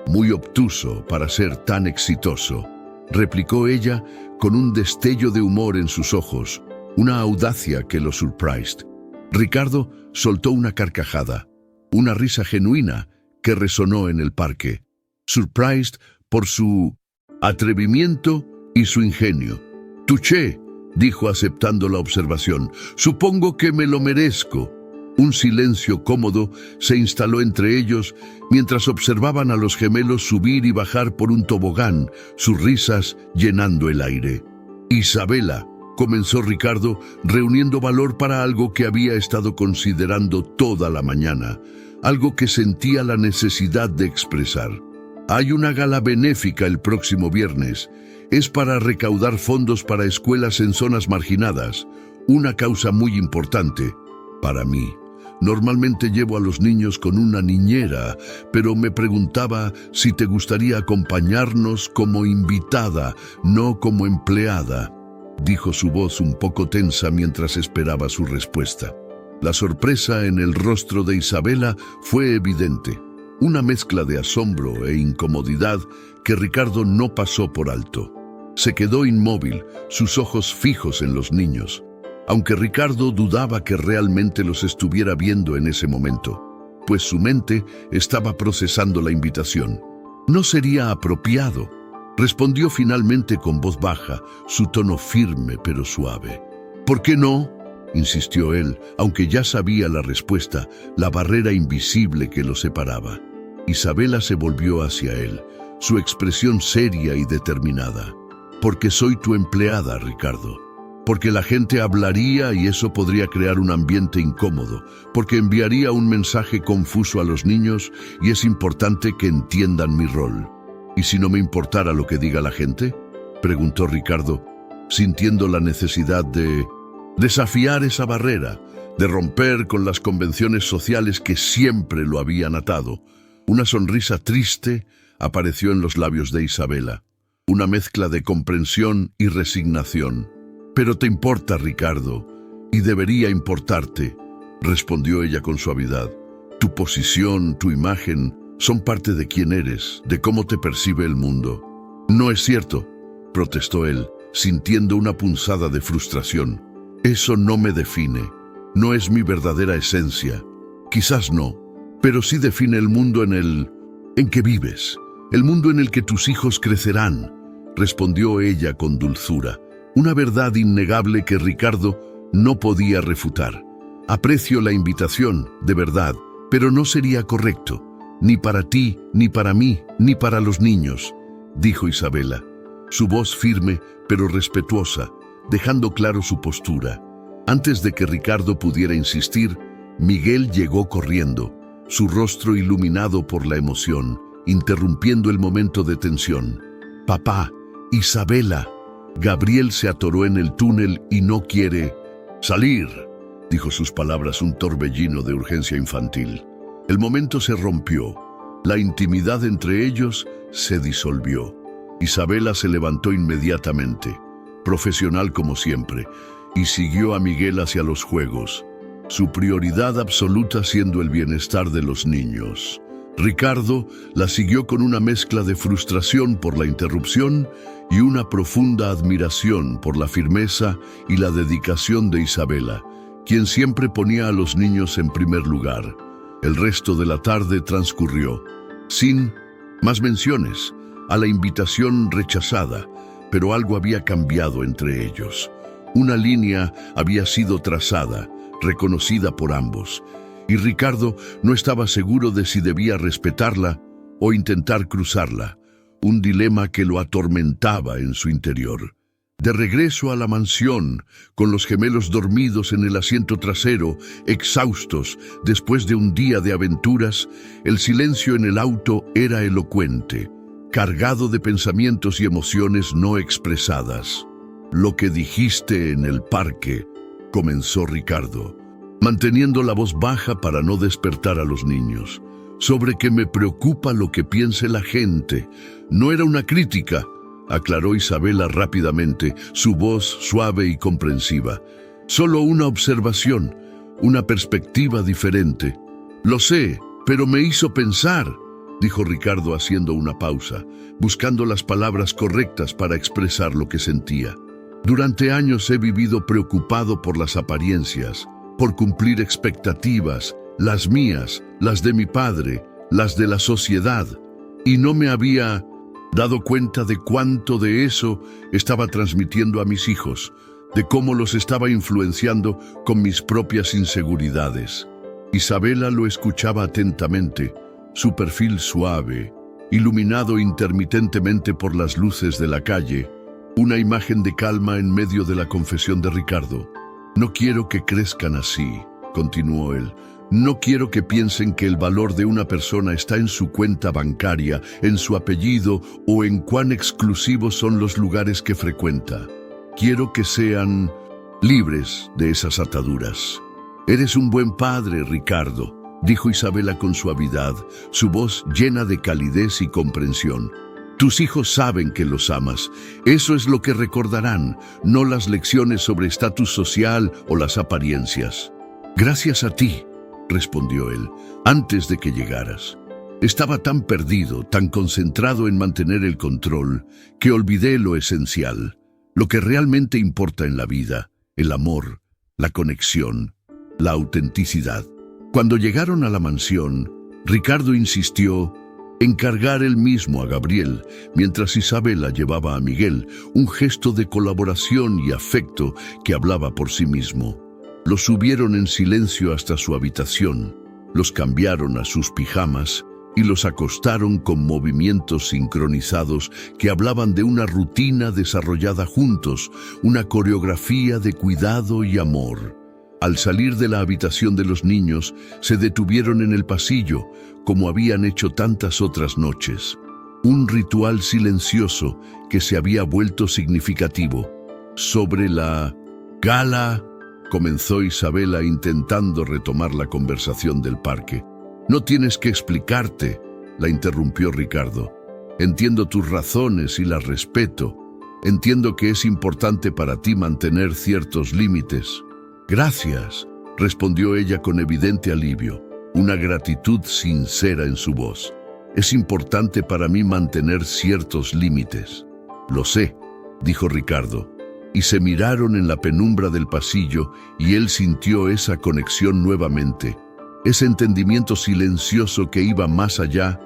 muy obtuso para ser tan exitoso», replicó ella con un destello de humor en sus ojos, una audacia que lo surprised. Ricardo soltó una carcajada, una risa genuina que resonó en el parque, surprised por su atrevimiento y su ingenio. «Touché», dijo aceptando la observación, «supongo que me lo merezco». Un silencio cómodo se instaló entre ellos mientras observaban a los gemelos subir y bajar por un tobogán, sus risas llenando el aire. «Isabela», comenzó Ricardo, reuniendo valor para algo que había estado considerando toda la mañana. algo que sentía la necesidad de expresar. Hay una gala benéfica el próximo viernes. Es para recaudar fondos para escuelas en zonas marginadas, una causa muy importante para mí. Normalmente llevo a los niños con una niñera, pero me preguntaba si te gustaría acompañarnos como invitada, no como empleada, dijo su voz un poco tensa mientras esperaba su respuesta. La sorpresa en el rostro de Isabela fue evidente, una mezcla de asombro e incomodidad que Ricardo no pasó por alto. Se quedó inmóvil, sus ojos fijos en los niños, aunque Ricardo dudaba que realmente los estuviera viendo en ese momento, pues su mente estaba procesando la invitación. No sería apropiado, respondió finalmente con voz baja, su tono firme pero suave. ¿Por qué no?, insistió él, aunque ya sabía la respuesta, la barrera invisible que los separaba. Isabela se volvió hacia él, su expresión seria y determinada. Porque soy tu empleada, Ricardo. Porque la gente hablaría y eso podría crear un ambiente incómodo, porque enviaría un mensaje confuso a los niños y es importante que entiendan mi rol. ¿Y si no me importara lo que diga la gente?, preguntó Ricardo, sintiendo la necesidad de desafiar esa barrera, de romper con las convenciones sociales que siempre lo habían atado. Una sonrisa triste apareció en los labios de Isabela, una mezcla de comprensión y resignación. «Pero te importa, Ricardo, y debería importarte», respondió ella con suavidad. «Tu posición, tu imagen, son parte de quién eres, de cómo te percibe el mundo». «No es cierto», protestó él, sintiendo una punzada de frustración. «Eso no me define, no es mi verdadera esencia. Quizás no, pero sí define el mundo en que vives, el mundo en el que tus hijos crecerán», respondió ella con dulzura, una verdad innegable que Ricardo no podía refutar. «Aprecio la invitación, de verdad, pero no sería correcto, ni para ti, ni para mí, ni para los niños», dijo Isabela, su voz firme pero respetuosa, dejando claro su postura. Antes de que Ricardo pudiera insistir, Miguel llegó corriendo, su rostro iluminado por la emoción, interrumpiendo el momento de tensión. «Papá, Isabela». Gabriel se atoró en el túnel y no quiere salir, dijo sus palabras un torbellino de urgencia infantil. El momento se rompió, la intimidad entre ellos se disolvió. Isabela se levantó inmediatamente, profesional como siempre, y siguió a Miguel hacia los juegos, su prioridad absoluta siendo el bienestar de los niños. Ricardo la siguió con una mezcla de frustración por la interrupción y una profunda admiración por la firmeza y la dedicación de Isabela, quien siempre ponía a los niños en primer lugar. El resto de la tarde transcurrió, sin más menciones, a la invitación rechazada, pero algo había cambiado entre ellos. Una línea había sido trazada, reconocida por ambos, y Ricardo no estaba seguro de si debía respetarla o intentar cruzarla, un dilema que lo atormentaba en su interior. De regreso a la mansión, con los gemelos dormidos en el asiento trasero, exhaustos después de un día de aventuras, el silencio en el auto era elocuente, cargado de pensamientos y emociones no expresadas. «Lo que dijiste en el parque», comenzó Ricardo, manteniendo la voz baja para no despertar a los niños, «sobre que me preocupa lo que piense la gente. No era una crítica», aclaró Isabela rápidamente, su voz suave y comprensiva. «Solo una observación, una perspectiva diferente». «Lo sé, pero me hizo pensar», dijo Ricardo haciendo una pausa, buscando las palabras correctas para expresar lo que sentía. «Durante años he vivido preocupado por las apariencias, por cumplir expectativas, las mías, las de mi padre, las de la sociedad, y no me había dado cuenta de cuánto de eso estaba transmitiendo a mis hijos, de cómo los estaba influenciando con mis propias inseguridades». Isabela lo escuchaba atentamente, su perfil suave, iluminado intermitentemente por las luces de la calle, una imagen de calma en medio de la confesión de Ricardo. «No quiero que crezcan así», continuó él. No quiero que piensen que el valor de una persona está en su cuenta bancaria, en su apellido o en cuán exclusivos son los lugares que frecuenta. Quiero que sean libres de esas ataduras. Eres un buen padre, Ricardo, dijo Isabela con suavidad, su voz llena de calidez y comprensión. Tus hijos saben que los amas. Eso es lo que recordarán, no las lecciones sobre estatus social o las apariencias. Gracias a ti, respondió él, antes de que llegaras. Estaba tan perdido, tan concentrado en mantener el control, que olvidé lo esencial, lo que realmente importa en la vida, el amor, la conexión, la autenticidad. Cuando llegaron a la mansión, Ricardo insistió en cargar él mismo a Gabriel, mientras Isabela llevaba a Miguel, un gesto de colaboración y afecto que hablaba por sí mismo. Los subieron en silencio hasta su habitación, los cambiaron a sus pijamas y los acostaron con movimientos sincronizados que hablaban de una rutina desarrollada juntos, una coreografía de cuidado y amor. Al salir de la habitación de los niños, se detuvieron en el pasillo, como habían hecho tantas otras noches. Un ritual silencioso que se había vuelto significativo. Sobre la gala, comenzó Isabela intentando retomar la conversación del parque. No tienes que explicarte, la interrumpió Ricardo. Entiendo tus razones y las respeto. Entiendo que es importante para ti mantener ciertos límites. Gracias, respondió ella con evidente alivio, una gratitud sincera en su voz. Es importante para mí mantener ciertos límites. Lo sé, dijo Ricardo, y se miraron en la penumbra del pasillo y él sintió esa conexión nuevamente, ese entendimiento silencioso que iba más allá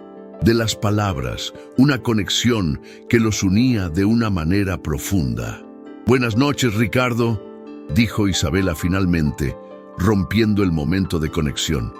de las palabras, una conexión que los unía de una manera profunda. Buenas noches, Ricardo, dijo Isabela finalmente, rompiendo el momento de conexión.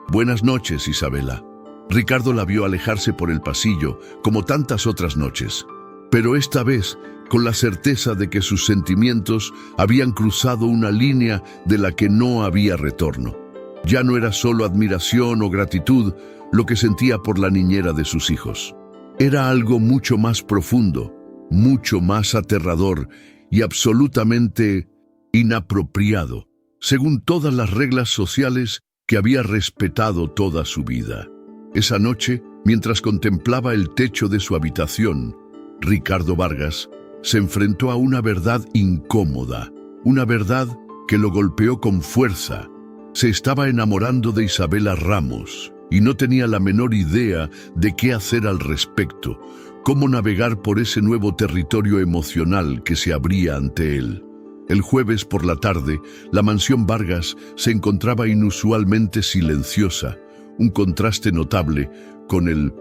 Buenas noches, Isabela. Ricardo la vio alejarse por el pasillo, como tantas otras noches, pero esta vez con la certeza de que sus sentimientos habían cruzado una línea de la que no había retorno. Ya no era solo admiración o gratitud lo que sentía por la niñera de sus hijos. Era algo mucho más profundo, mucho más aterrador y absolutamente inapropiado, según todas las reglas sociales que había respetado toda su vida. Esa noche, mientras contemplaba el techo de su habitación, Ricardo Vargas se enfrentó a una verdad incómoda, una verdad que lo golpeó con fuerza. Se estaba enamorando de Isabela Ramos y no tenía la menor idea de qué hacer al respecto, cómo navegar por ese nuevo territorio emocional que se abría ante él. El jueves por la tarde, la mansión Vargas se encontraba inusualmente silenciosa, un contraste notable con el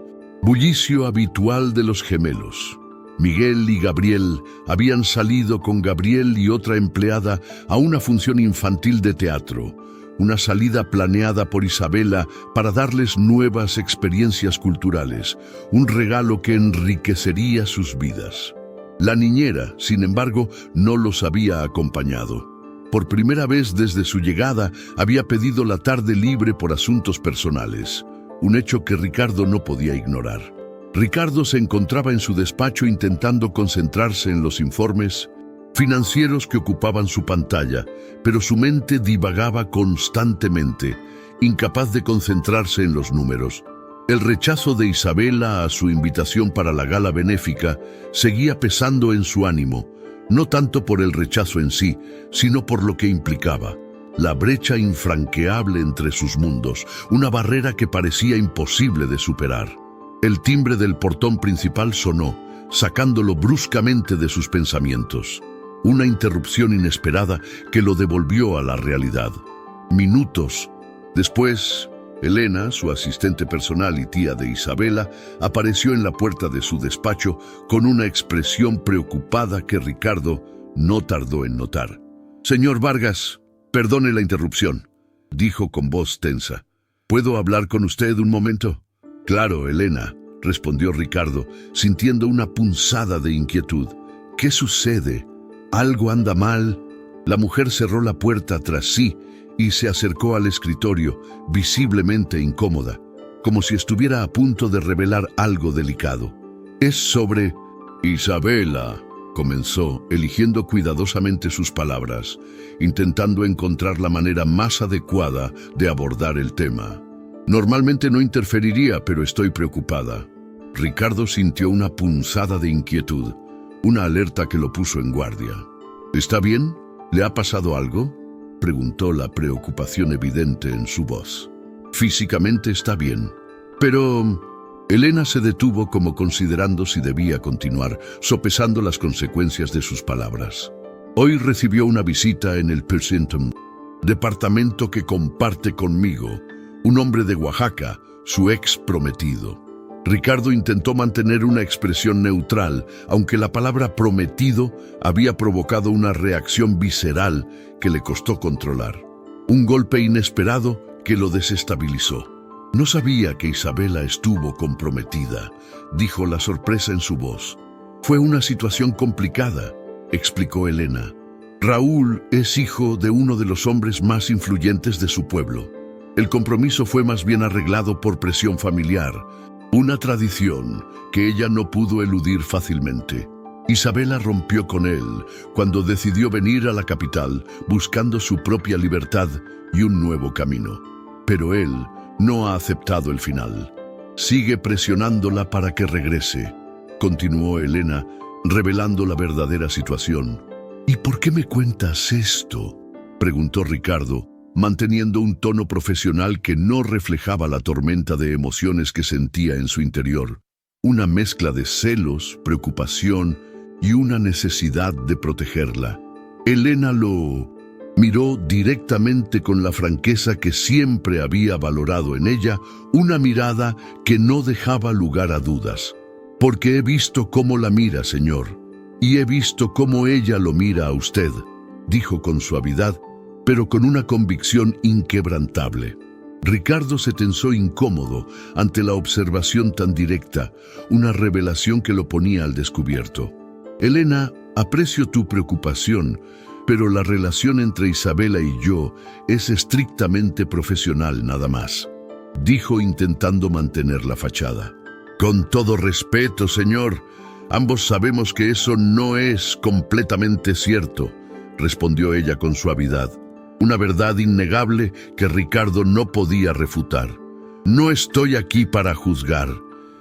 bullicio habitual de los gemelos. Miguel y Gabriel habían salido con Gabriel y otra empleada a una función infantil de teatro, una salida planeada por Isabela para darles nuevas experiencias culturales, un regalo que enriquecería sus vidas. La niñera, sin embargo, no los había acompañado. Por primera vez desde su llegada, había pedido la tarde libre por asuntos personales, un hecho que Ricardo no podía ignorar. Ricardo se encontraba en su despacho intentando concentrarse en los informes financieros que ocupaban su pantalla, pero su mente divagaba constantemente, incapaz de concentrarse en los números. El rechazo de Isabela a su invitación para la gala benéfica seguía pesando en su ánimo, no tanto por el rechazo en sí, sino por lo que implicaba. La brecha infranqueable entre sus mundos, una barrera que parecía imposible de superar. El timbre del portón principal sonó, sacándolo bruscamente de sus pensamientos. Una interrupción inesperada que lo devolvió a la realidad. Minutos después, Elena, su asistente personal y tía de Isabela, apareció en la puerta de su despacho con una expresión preocupada que Ricardo no tardó en notar. «Señor Vargas, perdone la interrupción», dijo con voz tensa. «¿Puedo hablar con usted un momento?» «Claro, Elena», respondió Ricardo, sintiendo una punzada de inquietud. «¿Qué sucede? ¿Algo anda mal?» La mujer cerró la puerta tras sí y se acercó al escritorio, visiblemente incómoda, como si estuviera a punto de revelar algo delicado. «Es sobre Isabela», comenzó, eligiendo cuidadosamente sus palabras, intentando encontrar la manera más adecuada de abordar el tema. «Normalmente no interferiría, pero estoy preocupada». Ricardo sintió una punzada de inquietud, una alerta que lo puso en guardia. «¿Está bien? ¿Le ha pasado algo?», preguntó, la preocupación evidente en su voz. «Físicamente está bien, pero...» Elena se detuvo como considerando si debía continuar, sopesando las consecuencias de sus palabras. Hoy recibió una visita en el Pleasanton, departamento que comparte conmigo, un hombre de Oaxaca, su ex prometido. Ricardo intentó mantener una expresión neutral, aunque la palabra prometido había provocado una reacción visceral que le costó controlar. Un golpe inesperado que lo desestabilizó. «No sabía que Isabela estuvo comprometida», dijo, la sorpresa en su voz. «Fue una situación complicada», explicó Elena. «Raúl es hijo de uno de los hombres más influyentes de su pueblo. El compromiso fue más bien arreglado por presión familiar, una tradición que ella no pudo eludir fácilmente. Isabela rompió con él cuando decidió venir a la capital buscando su propia libertad y un nuevo camino. Pero él no ha aceptado el final. Sigue presionándola para que regrese», continuó Elena, revelando la verdadera situación. «¿Y por qué me cuentas esto?», preguntó Ricardo, manteniendo un tono profesional que no reflejaba la tormenta de emociones que sentía en su interior. Una mezcla de celos, preocupación y una necesidad de protegerla. Elena lo miró directamente con la franqueza que siempre había valorado en ella, una mirada que no dejaba lugar a dudas. «Porque he visto cómo la mira, señor, y he visto cómo ella lo mira a usted», dijo con suavidad, pero con una convicción inquebrantable. Ricardo se tensó incómodo ante la observación tan directa, una revelación que lo ponía al descubierto. «Elena, aprecio tu preocupación, pero la relación entre Isabela y yo es estrictamente profesional nada más», dijo, intentando mantener la fachada. «Con todo respeto, señor, ambos sabemos que eso no es completamente cierto», respondió ella con suavidad, una verdad innegable que Ricardo no podía refutar. «No estoy aquí para juzgar.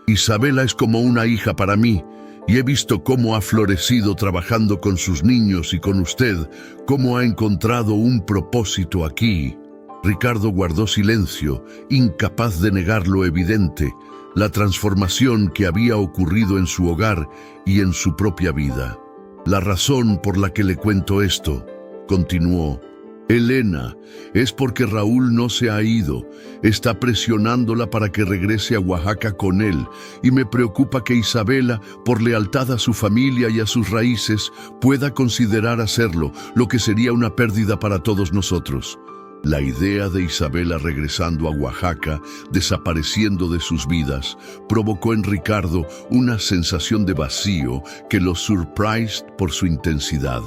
Isabela es como una hija para mí, y he visto cómo ha florecido trabajando con sus niños y con usted, cómo ha encontrado un propósito aquí». Ricardo guardó silencio, incapaz de negar lo evidente, la transformación que había ocurrido en su hogar y en su propia vida. «La razón por la que le cuento esto», continuó, «Elena, es porque Raúl no se ha ido, está presionándola para que regrese a Oaxaca con él, y me preocupa que Isabela, por lealtad a su familia y a sus raíces, pueda considerar hacerlo, lo que sería una pérdida para todos nosotros». La idea de Isabela regresando a Oaxaca, desapareciendo de sus vidas, provocó en Ricardo una sensación de vacío que lo surprised por su intensidad.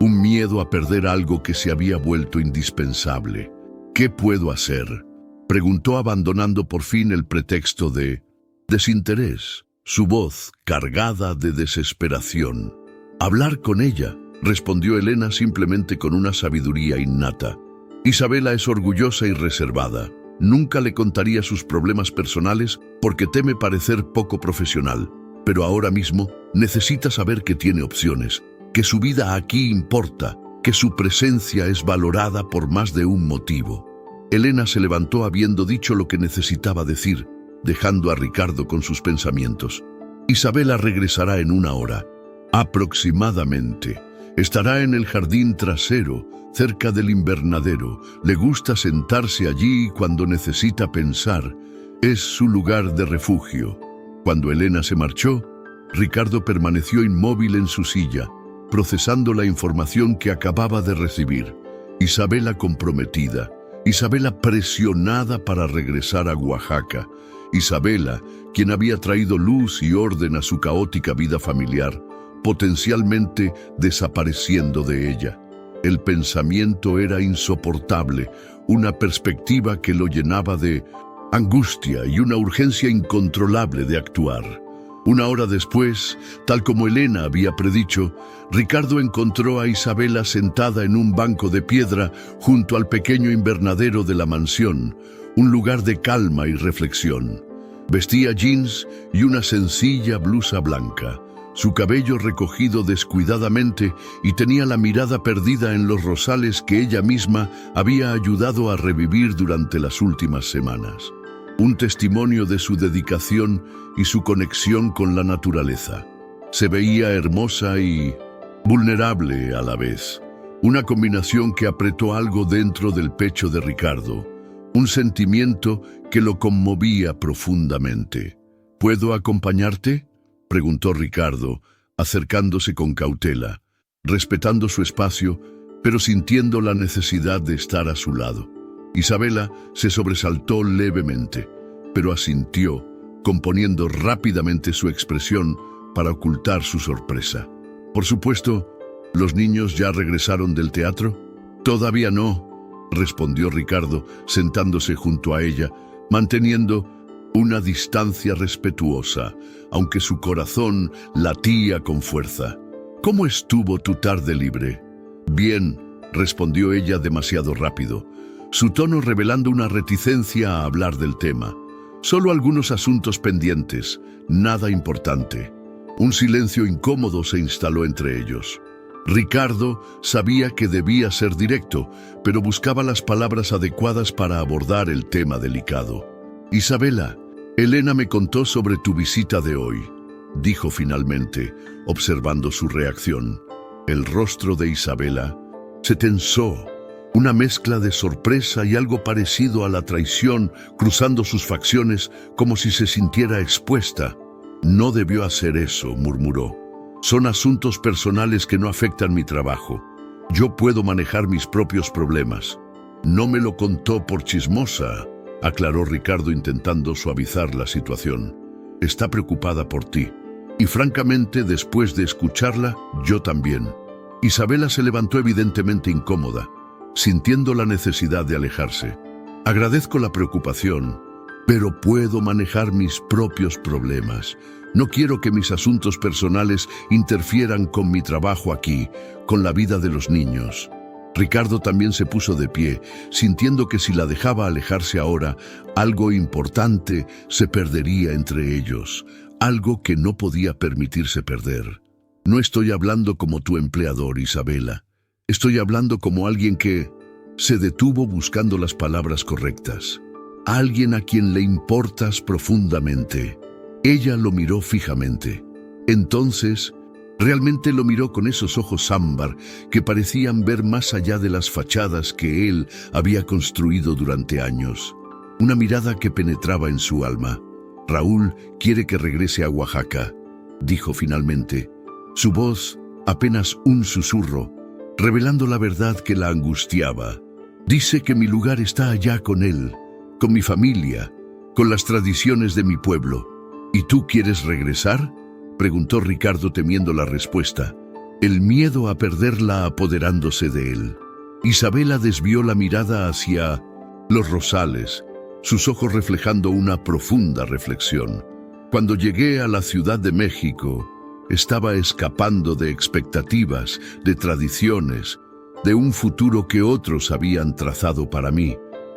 Un miedo a perder algo que se había vuelto indispensable. «¿Qué puedo hacer?», preguntó, abandonando por fin el pretexto de desinterés, su voz cargada de desesperación. «Hablar con ella», respondió Elena simplemente con una sabiduría innata. «Isabela es orgullosa y reservada. Nunca le contaría sus problemas personales porque teme parecer poco profesional. Pero ahora mismo necesita saber que tiene opciones, que su vida aquí importa, que su presencia es valorada por más de un motivo». Elena se levantó habiendo dicho lo que necesitaba decir, dejando a Ricardo con sus pensamientos. «Isabela regresará en 1 hora, aproximadamente. Estará en el jardín trasero, cerca del invernadero. Le gusta sentarse allí cuando necesita pensar. Es su lugar de refugio». Cuando Elena se marchó, Ricardo permaneció inmóvil en su silla, procesando la información que acababa de recibir. Isabela comprometida, Isabela presionada para regresar a Oaxaca, Isabela, quien había traído luz y orden a su caótica vida familiar, potencialmente desapareciendo de ella. El pensamiento era insoportable, una perspectiva que lo llenaba de angustia y una urgencia incontrolable de actuar. Una hora después, tal como Elena había predicho, Ricardo encontró a Isabela sentada en un banco de piedra junto al pequeño invernadero de la mansión, un lugar de calma y reflexión. Vestía jeans y una sencilla blusa blanca, su cabello recogido descuidadamente y tenía la mirada perdida en los rosales que ella misma había ayudado a revivir durante las últimas semanas. Un testimonio de su dedicación y su conexión con la naturaleza. Se veía hermosa y vulnerable a la vez. Una combinación que apretó algo dentro del pecho de Ricardo. Un sentimiento que lo conmovía profundamente. ¿Puedo acompañarte?, preguntó Ricardo, acercándose con cautela, respetando su espacio, pero sintiendo la necesidad de estar a su lado. Isabela se sobresaltó levemente, pero asintió, componiendo rápidamente su expresión para ocultar su sorpresa. Por supuesto, ¿los niños ya regresaron del teatro? Todavía no, respondió Ricardo, sentándose junto a ella, manteniendo una distancia respetuosa, aunque su corazón latía con fuerza. ¿Cómo estuvo tu tarde libre? Bien, respondió ella demasiado rápido, su tono revelando una reticencia a hablar del tema. Solo algunos asuntos pendientes, nada importante. Un silencio incómodo se instaló entre ellos. Ricardo sabía que debía ser directo, pero buscaba las palabras adecuadas para abordar el tema delicado. Isabela, Elena me contó sobre tu visita de hoy, dijo finalmente, observando su reacción. El rostro de Isabela se tensó, una mezcla de sorpresa y algo parecido a la traición cruzando sus facciones como si se sintiera expuesta. No debió hacer eso, murmuró. Son asuntos personales que no afectan mi trabajo. Yo puedo manejar mis propios problemas. No me lo contó por chismosa, aclaró Ricardo intentando suavizar la situación. Está preocupada por ti. Y francamente, después de escucharla, yo también. Isabela se levantó evidentemente incómoda, sintiendo la necesidad de alejarse. Agradezco la preocupación, pero puedo manejar mis propios problemas. No quiero que mis asuntos personales interfieran con mi trabajo aquí, con la vida de los niños. Ricardo también se puso de pie, sintiendo que si la dejaba alejarse ahora, algo importante se perdería entre ellos, algo que no podía permitirse perder. No estoy hablando como tu empleador, Isabela. Estoy hablando como alguien que se detuvo buscando las palabras correctas. Alguien a quien le importas profundamente. Ella lo miró fijamente. Entonces, realmente lo miró con esos ojos ámbar que parecían ver más allá de las fachadas que él había construido durante años. Una mirada que penetraba en su alma. Raúl quiere que regrese a Oaxaca, dijo finalmente. Su voz, apenas un susurro, revelando la verdad que la angustiaba. Dice que mi lugar está allá con él, con mi familia, con las tradiciones de mi pueblo. ¿Y tú quieres regresar?, preguntó Ricardo temiendo la respuesta, el miedo a perderla apoderándose de él. Isabela desvió la mirada hacia los rosales, sus ojos reflejando una profunda reflexión. Cuando llegué a la Ciudad de México, estaba escapando de expectativas, de tradiciones, de un futuro que otros habían trazado para mí.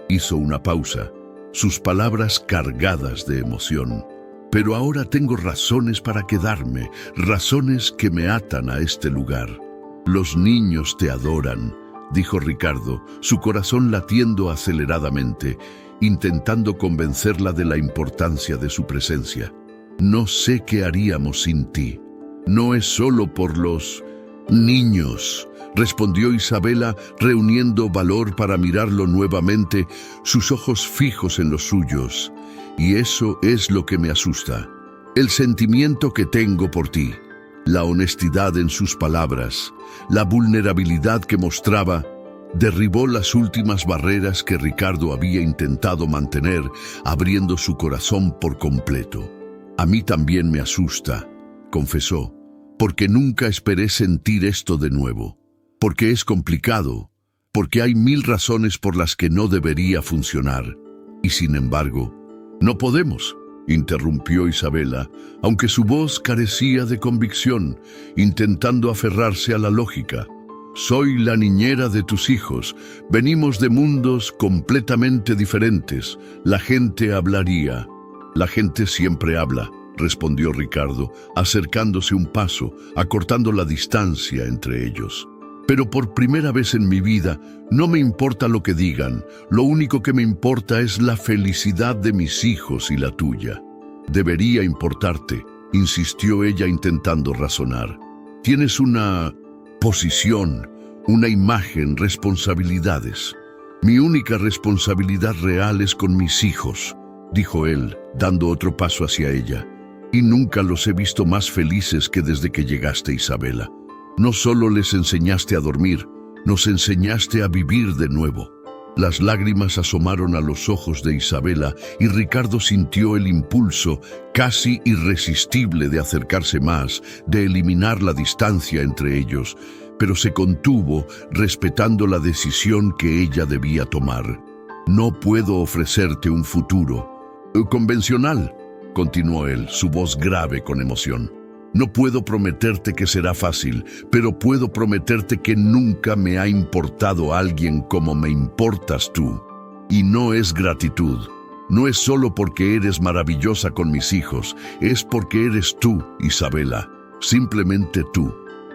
Hizo una pausa, sus palabras cargadas de emoción. Pero ahora tengo razones para quedarme, razones que me atan a este lugar. Los niños te adoran, dijo Ricardo, su corazón latiendo aceleradamente, intentando convencerla de la importancia de su presencia. No sé qué haríamos sin ti. No es solo por los niños, respondió Isabela, reuniendo valor para mirarlo nuevamente, sus ojos fijos en los suyos. Y eso es lo que me asusta. El sentimiento que tengo por ti, la honestidad en sus palabras, la vulnerabilidad que mostraba, derribó las últimas barreras que Ricardo había intentado mantener, abriendo su corazón por completo. A mí también me asusta, confesó, porque nunca esperé sentir esto de nuevo. porque es complicado, porque hay 1000 razones por las que no debería funcionar. Y sin embargo, no podemos, interrumpió Isabela, aunque su voz carecía de convicción, intentando aferrarse a la lógica. Soy la niñera de tus hijos. Venimos de mundos completamente diferentes. La gente hablaría. La gente siempre habla, respondió Ricardo, acercándose un paso, acortando la distancia entre ellos. Pero por primera vez en mi vida, no me importa lo que digan. Lo único que me importa es la felicidad de mis hijos y la tuya. Debería importarte, insistió ella intentando razonar. Tienes una posición, una imagen, responsabilidades. Mi única responsabilidad real es con mis hijos, dijo él, dando otro paso hacia ella. Y nunca los he visto más felices que desde que llegaste, Isabela. No solo les enseñaste a dormir, nos enseñaste a vivir de nuevo. Las lágrimas asomaron a los ojos de Isabela y Ricardo sintió el impulso casi irresistible de acercarse más, de eliminar la distancia entre ellos, pero se contuvo respetando la decisión que ella debía tomar. No puedo ofrecerte un futuro convencional, continuó él, su voz grave con emoción. No puedo prometerte que será fácil, pero puedo prometerte que nunca me ha importado alguien como me importas tú. Y no es gratitud. No es solo porque eres maravillosa con mis hijos, es porque eres tú, Isabela. Simplemente tú.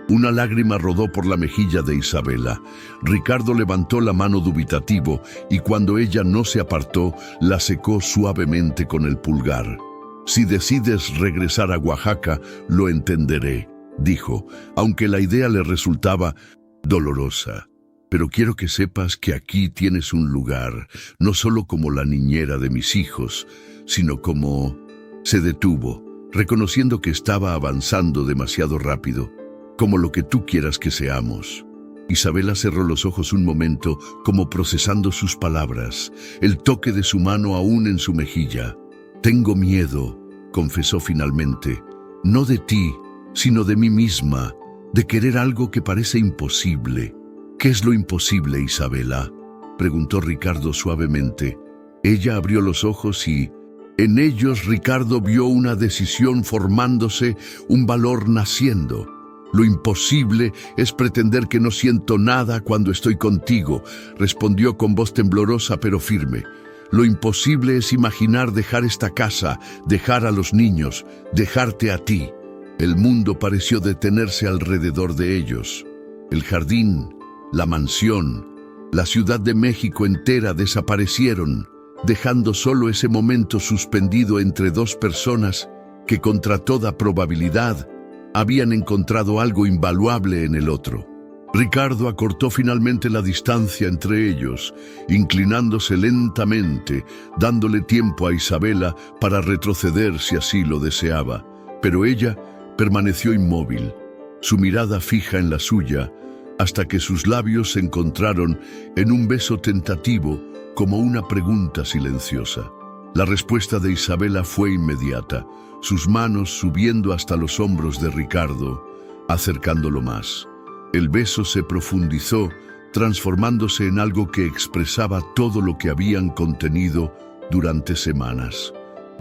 Una lágrima rodó por la mejilla de Isabela. Ricardo levantó la mano dubitativo y cuando ella no se apartó, la secó suavemente con el pulgar. Si decides regresar a Oaxaca, lo entenderé, dijo, aunque la idea le resultaba dolorosa. Pero quiero que sepas que aquí tienes un lugar, no solo como la niñera de mis hijos, sino como... Se detuvo, reconociendo que estaba avanzando demasiado rápido, como lo que tú quieras que seamos. Isabela cerró los ojos un momento, como procesando sus palabras, el toque de su mano aún en su mejilla. Tengo miedo, confesó finalmente, no de ti, sino de mí misma, de querer algo que parece imposible. ¿Qué es lo imposible, Isabela?, preguntó Ricardo suavemente. Ella abrió los ojos y, en ellos, Ricardo vio una decisión formándose, un valor naciendo. Lo imposible es pretender que no siento nada cuando estoy contigo, respondió con voz temblorosa pero firme. Lo imposible es imaginar dejar esta casa, dejar a los niños, dejarte a ti. El mundo pareció detenerse alrededor de ellos. El jardín, la mansión, la Ciudad de México entera desaparecieron, dejando solo ese momento suspendido entre dos personas que contra toda probabilidad habían encontrado algo invaluable en el otro. Ricardo acortó finalmente la distancia entre ellos, inclinándose lentamente, dándole tiempo a Isabela para retroceder si así lo deseaba. Pero ella permaneció inmóvil, su mirada fija en la suya, hasta que sus labios se encontraron en un beso tentativo como una pregunta silenciosa. La respuesta de Isabela fue inmediata, sus manos subiendo hasta los hombros de Ricardo, acercándolo más. El beso se profundizó, transformándose en algo que expresaba todo lo que habían contenido durante semanas.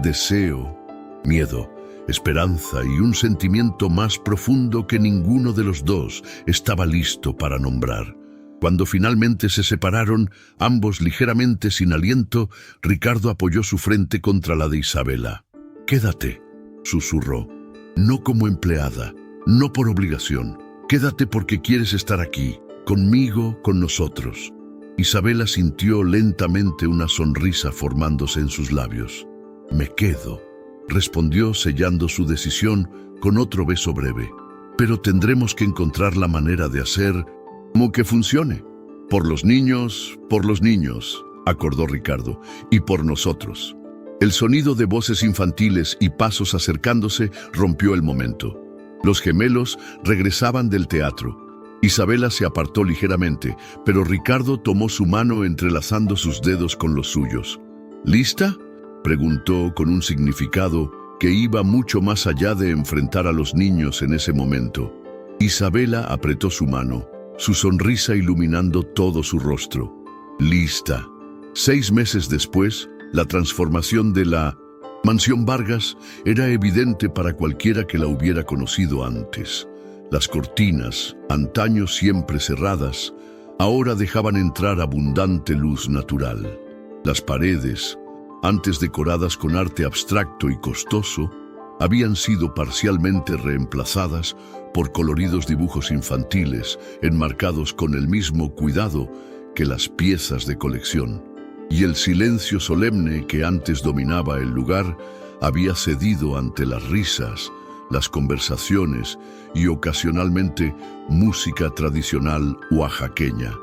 Deseo, miedo, esperanza y un sentimiento más profundo que ninguno de los dos estaba listo para nombrar. Cuando finalmente se separaron, ambos ligeramente sin aliento, Ricardo apoyó su frente contra la de Isabela. «Quédate», susurró, «no como empleada, no por obligación. Quédate porque quieres estar aquí, conmigo, con nosotros». Isabela sintió lentamente una sonrisa formándose en sus labios. «Me quedo», respondió sellando su decisión con otro beso breve. «Pero tendremos que encontrar la manera de hacer como que funcione. Por los niños, acordó Ricardo, y por nosotros». El sonido de voces infantiles y pasos acercándose rompió el momento. Los gemelos regresaban del teatro. Isabela se apartó ligeramente, pero Ricardo tomó su mano entrelazando sus dedos con los suyos. «¿Lista?», preguntó con un significado que iba mucho más allá de enfrentar a los niños en ese momento. Isabela apretó su mano. su sonrisa iluminando todo su rostro. Lista. 6 meses después, la transformación de la Mansión Vargas era evidente para cualquiera que la hubiera conocido antes. Las cortinas, antaño siempre cerradas, ahora dejaban entrar abundante luz natural. Las paredes, antes decoradas con arte abstracto y costoso, habían sido parcialmente reemplazadas por coloridos dibujos infantiles, enmarcados con el mismo cuidado que las piezas de colección. Y el silencio solemne que antes dominaba el lugar había cedido ante las risas, las conversaciones y ocasionalmente música tradicional oaxaqueña.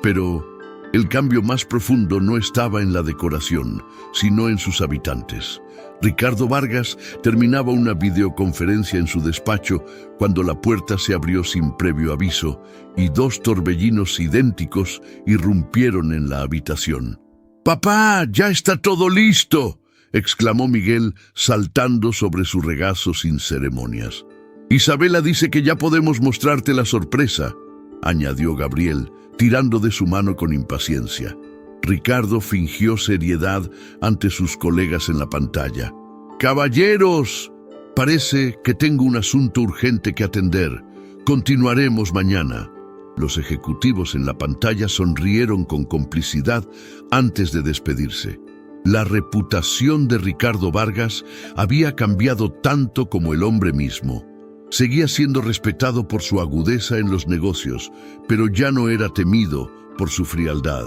Pero el cambio más profundo no estaba en la decoración, sino en sus habitantes. Ricardo Vargas terminaba una videoconferencia en su despacho cuando la puerta se abrió sin previo aviso y 2 torbellinos idénticos irrumpieron en la habitación. «¡Papá, ya está todo listo!», exclamó Miguel, saltando sobre su regazo sin ceremonias. «Isabela dice que ya podemos mostrarte la sorpresa», añadió Gabriel, tirando de su mano con impaciencia. Ricardo fingió seriedad ante sus colegas en la pantalla. «Caballeros, parece que tengo un asunto urgente que atender. Continuaremos mañana». Los ejecutivos en la pantalla sonrieron con complicidad antes de despedirse. La reputación de Ricardo Vargas había cambiado tanto como el hombre mismo. Seguía siendo respetado por su agudeza en los negocios, pero ya no era temido por su frialdad.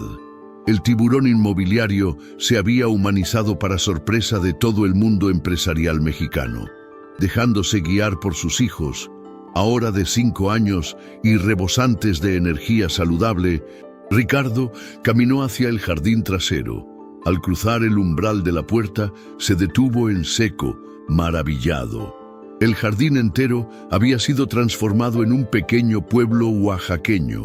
El tiburón inmobiliario se había humanizado para sorpresa de todo el mundo empresarial mexicano. Dejándose guiar por sus hijos, ahora de 5 años y rebosantes de energía saludable, Ricardo caminó hacia el jardín trasero. Al cruzar el umbral de la puerta, se detuvo en seco, maravillado. El jardín entero había sido transformado en un pequeño pueblo oaxaqueño.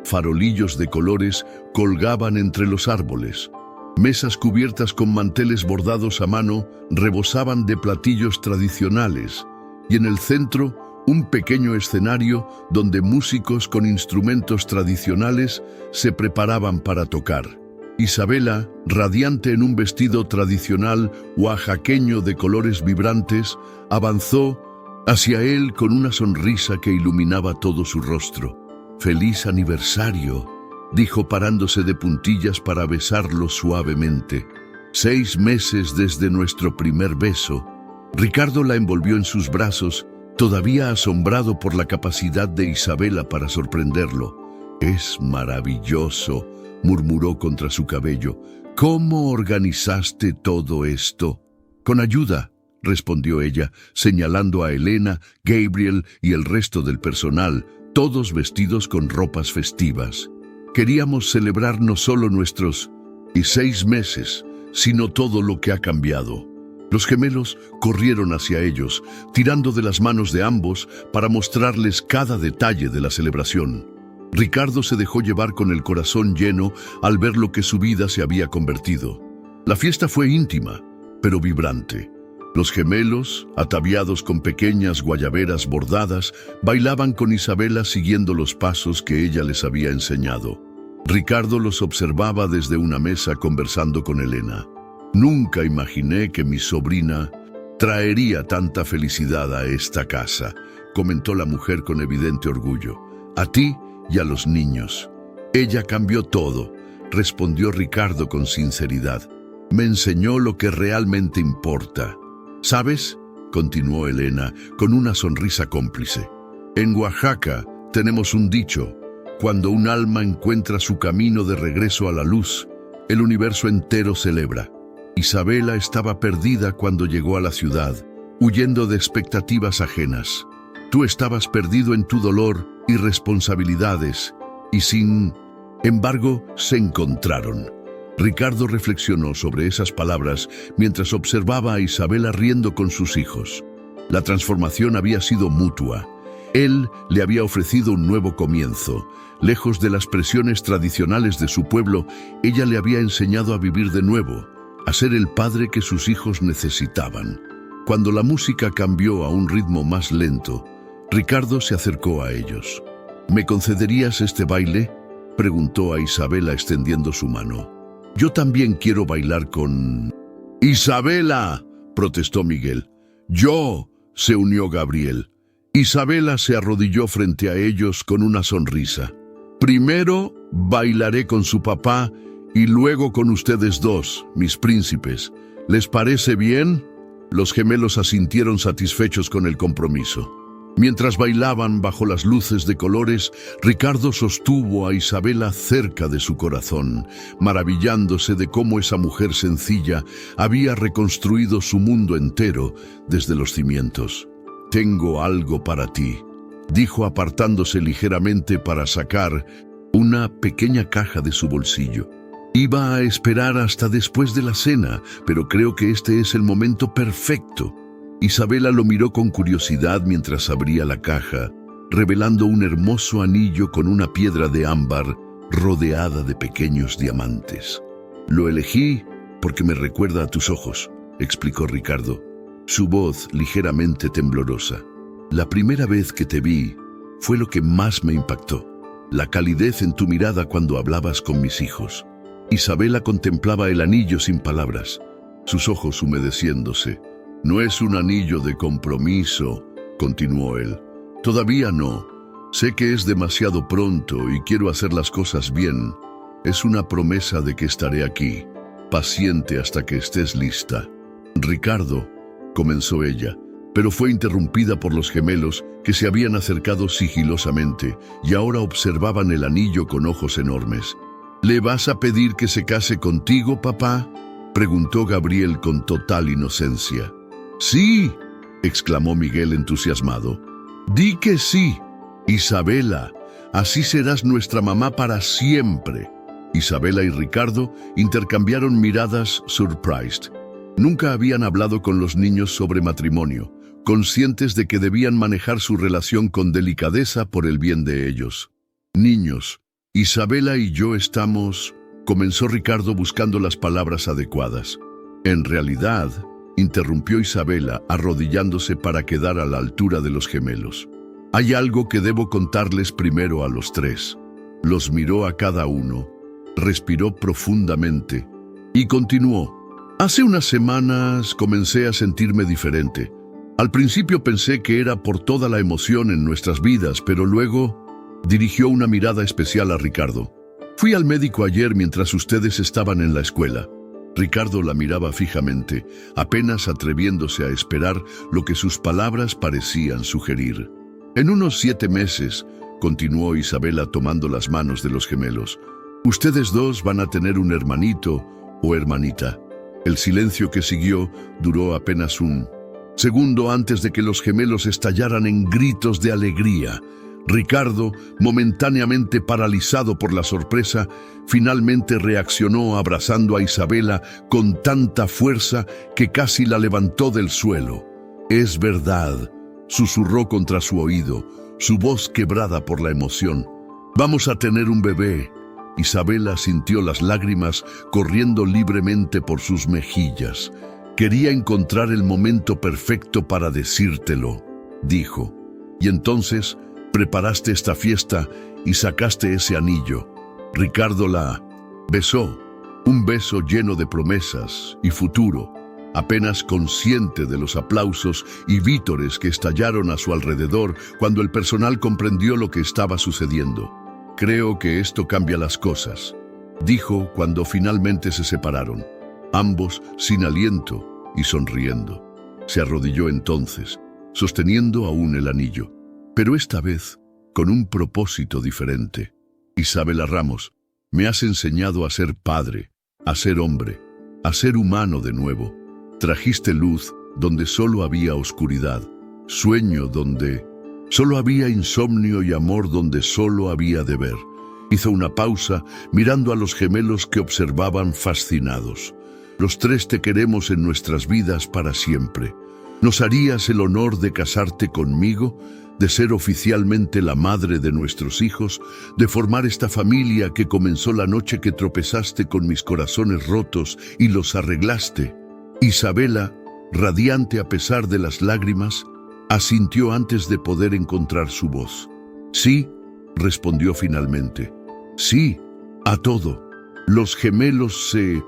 Farolillos de colores colgaban entre los árboles. Mesas cubiertas con manteles bordados a mano rebosaban de platillos tradicionales. Y en el centro, un pequeño escenario donde músicos con instrumentos tradicionales se preparaban para tocar. Isabela, radiante en un vestido tradicional oaxaqueño de colores vibrantes, avanzó hacia él con una sonrisa que iluminaba todo su rostro. «¡Feliz aniversario!», dijo parándose de puntillas para besarlo suavemente. 6 meses desde nuestro primer beso. Ricardo la envolvió en sus brazos, todavía asombrado por la capacidad de Isabela para sorprenderlo. «Es maravilloso», murmuró contra su cabello. «¿Cómo organizaste todo esto?» «Con ayuda», respondió ella, señalando a Elena, Gabriel y el resto del personal, todos vestidos con ropas festivas. Queríamos celebrar no solo nuestros 6 meses, sino todo lo que ha cambiado. Los gemelos corrieron hacia ellos, tirando de las manos de ambos para mostrarles cada detalle de la celebración. Ricardo se dejó llevar con el corazón lleno al ver lo que su vida se había convertido. La fiesta fue íntima, pero vibrante. Los gemelos, ataviados con pequeñas guayaberas bordadas, bailaban con Isabela siguiendo los pasos que ella les había enseñado. Ricardo los observaba desde una mesa conversando con Elena. «Nunca imaginé que mi sobrina traería tanta felicidad a esta casa», comentó la mujer con evidente orgullo. «A ti y a los niños». «Ella cambió todo», respondió Ricardo con sinceridad. «Me enseñó lo que realmente importa». «¿Sabes?», continuó Elena con una sonrisa cómplice. «En Oaxaca tenemos un dicho: cuando un alma encuentra su camino de regreso a la luz, el universo entero celebra. Isabela estaba perdida cuando llegó a la ciudad, huyendo de expectativas ajenas. Tú estabas perdido en tu dolor y responsabilidades, y sin embargo se encontraron». Ricardo reflexionó sobre esas palabras mientras observaba a Isabela riendo con sus hijos. La transformación había sido mutua. Él le había ofrecido un nuevo comienzo. Lejos de las presiones tradicionales de su pueblo, ella le había enseñado a vivir de nuevo, a ser el padre que sus hijos necesitaban. Cuando la música cambió a un ritmo más lento, Ricardo se acercó a ellos. ¿Me concederías este baile?, preguntó a Isabela extendiendo su mano. Yo también quiero bailar con... ¡Isabela!, protestó Miguel. ¡Yo!, se unió Gabriel. Isabela se arrodilló frente a ellos con una sonrisa. Primero bailaré con su papá y luego con ustedes dos, mis príncipes. ¿Les parece bien? Los gemelos asintieron satisfechos con el compromiso. Mientras bailaban bajo las luces de colores, Ricardo sostuvo a Isabela cerca de su corazón, maravillándose de cómo esa mujer sencilla había reconstruido su mundo entero desde los cimientos. «Tengo algo para ti», dijo apartándose ligeramente para sacar una pequeña caja de su bolsillo. Iba a esperar hasta después de la cena, pero creo que este es el momento perfecto. Isabela lo miró con curiosidad mientras abría la caja, revelando un hermoso anillo con una piedra de ámbar rodeada de pequeños diamantes. «Lo elegí porque me recuerda a tus ojos», explicó Ricardo, su voz ligeramente temblorosa. «La primera vez que te vi fue lo que más me impactó, la calidez en tu mirada cuando hablabas con mis hijos». Isabela contemplaba el anillo sin palabras, sus ojos humedeciéndose. «No es un anillo de compromiso», continuó él. «Todavía no. Sé que es demasiado pronto y quiero hacer las cosas bien. Es una promesa de que estaré aquí, paciente hasta que estés lista». «Ricardo», comenzó ella, pero fue interrumpida por los gemelos que se habían acercado sigilosamente y ahora observaban el anillo con ojos enormes. «¿Le vas a pedir que se case contigo, papá?», preguntó Gabriel con total inocencia. «Sí», exclamó Miguel entusiasmado. «Di que sí, Isabela, así serás nuestra mamá para siempre». Isabela y Ricardo intercambiaron miradas surprised. Nunca habían hablado con los niños sobre matrimonio, conscientes de que debían manejar su relación con delicadeza por el bien de ellos. «Niños, Isabela y yo estamos...», comenzó Ricardo buscando las palabras adecuadas. «En realidad», interrumpió Isabela, arrodillándose para quedar a la altura de los gemelos. «Hay algo que debo contarles primero a los tres». Los miró a cada uno, respiró profundamente y continuó. «Hace unas semanas comencé a sentirme diferente. Al principio pensé que era por toda la emoción en nuestras vidas, pero luego...», dirigió una mirada especial a Ricardo. «Fui al médico ayer mientras ustedes estaban en la escuela». Ricardo la miraba fijamente, apenas atreviéndose a esperar lo que sus palabras parecían sugerir. «En unos 7 meses», continuó Isabela tomando las manos de los gemelos, «ustedes dos van a tener un hermanito o hermanita». El silencio que siguió duró apenas un segundo antes de que los gemelos estallaran en gritos de alegría. Ricardo, momentáneamente paralizado por la sorpresa, finalmente reaccionó abrazando a Isabela con tanta fuerza que casi la levantó del suelo. «Es verdad», susurró contra su oído, su voz quebrada por la emoción. «Vamos a tener un bebé». Isabela sintió las lágrimas corriendo libremente por sus mejillas. «Quería encontrar el momento perfecto para decírtelo», dijo. «Y entonces preparaste esta fiesta y sacaste ese anillo». Ricardo la besó, un beso lleno de promesas y futuro, apenas consciente de los aplausos y vítores que estallaron a su alrededor cuando el personal comprendió lo que estaba sucediendo. «Creo que esto cambia las cosas», dijo cuando finalmente se separaron, ambos sin aliento y sonriendo. Se arrodilló entonces, sosteniendo aún el anillo, pero esta vez con un propósito diferente. «Isabela Ramos, me has enseñado a ser padre, a ser hombre, a ser humano de nuevo. Trajiste luz donde solo había oscuridad, sueño donde solo había insomnio y amor donde solo había deber». Hizo una pausa mirando a los gemelos que observaban fascinados. «Los tres te queremos en nuestras vidas para siempre. ¿Nos harías el honor de casarte conmigo, de ser oficialmente la madre de nuestros hijos, de formar esta familia que comenzó la noche que tropezaste con mis corazones rotos y los arreglaste?» Isabela, radiante a pesar de las lágrimas, asintió antes de poder encontrar su voz. «Sí, respondió finalmente. Sí, a todo. Los gemelos se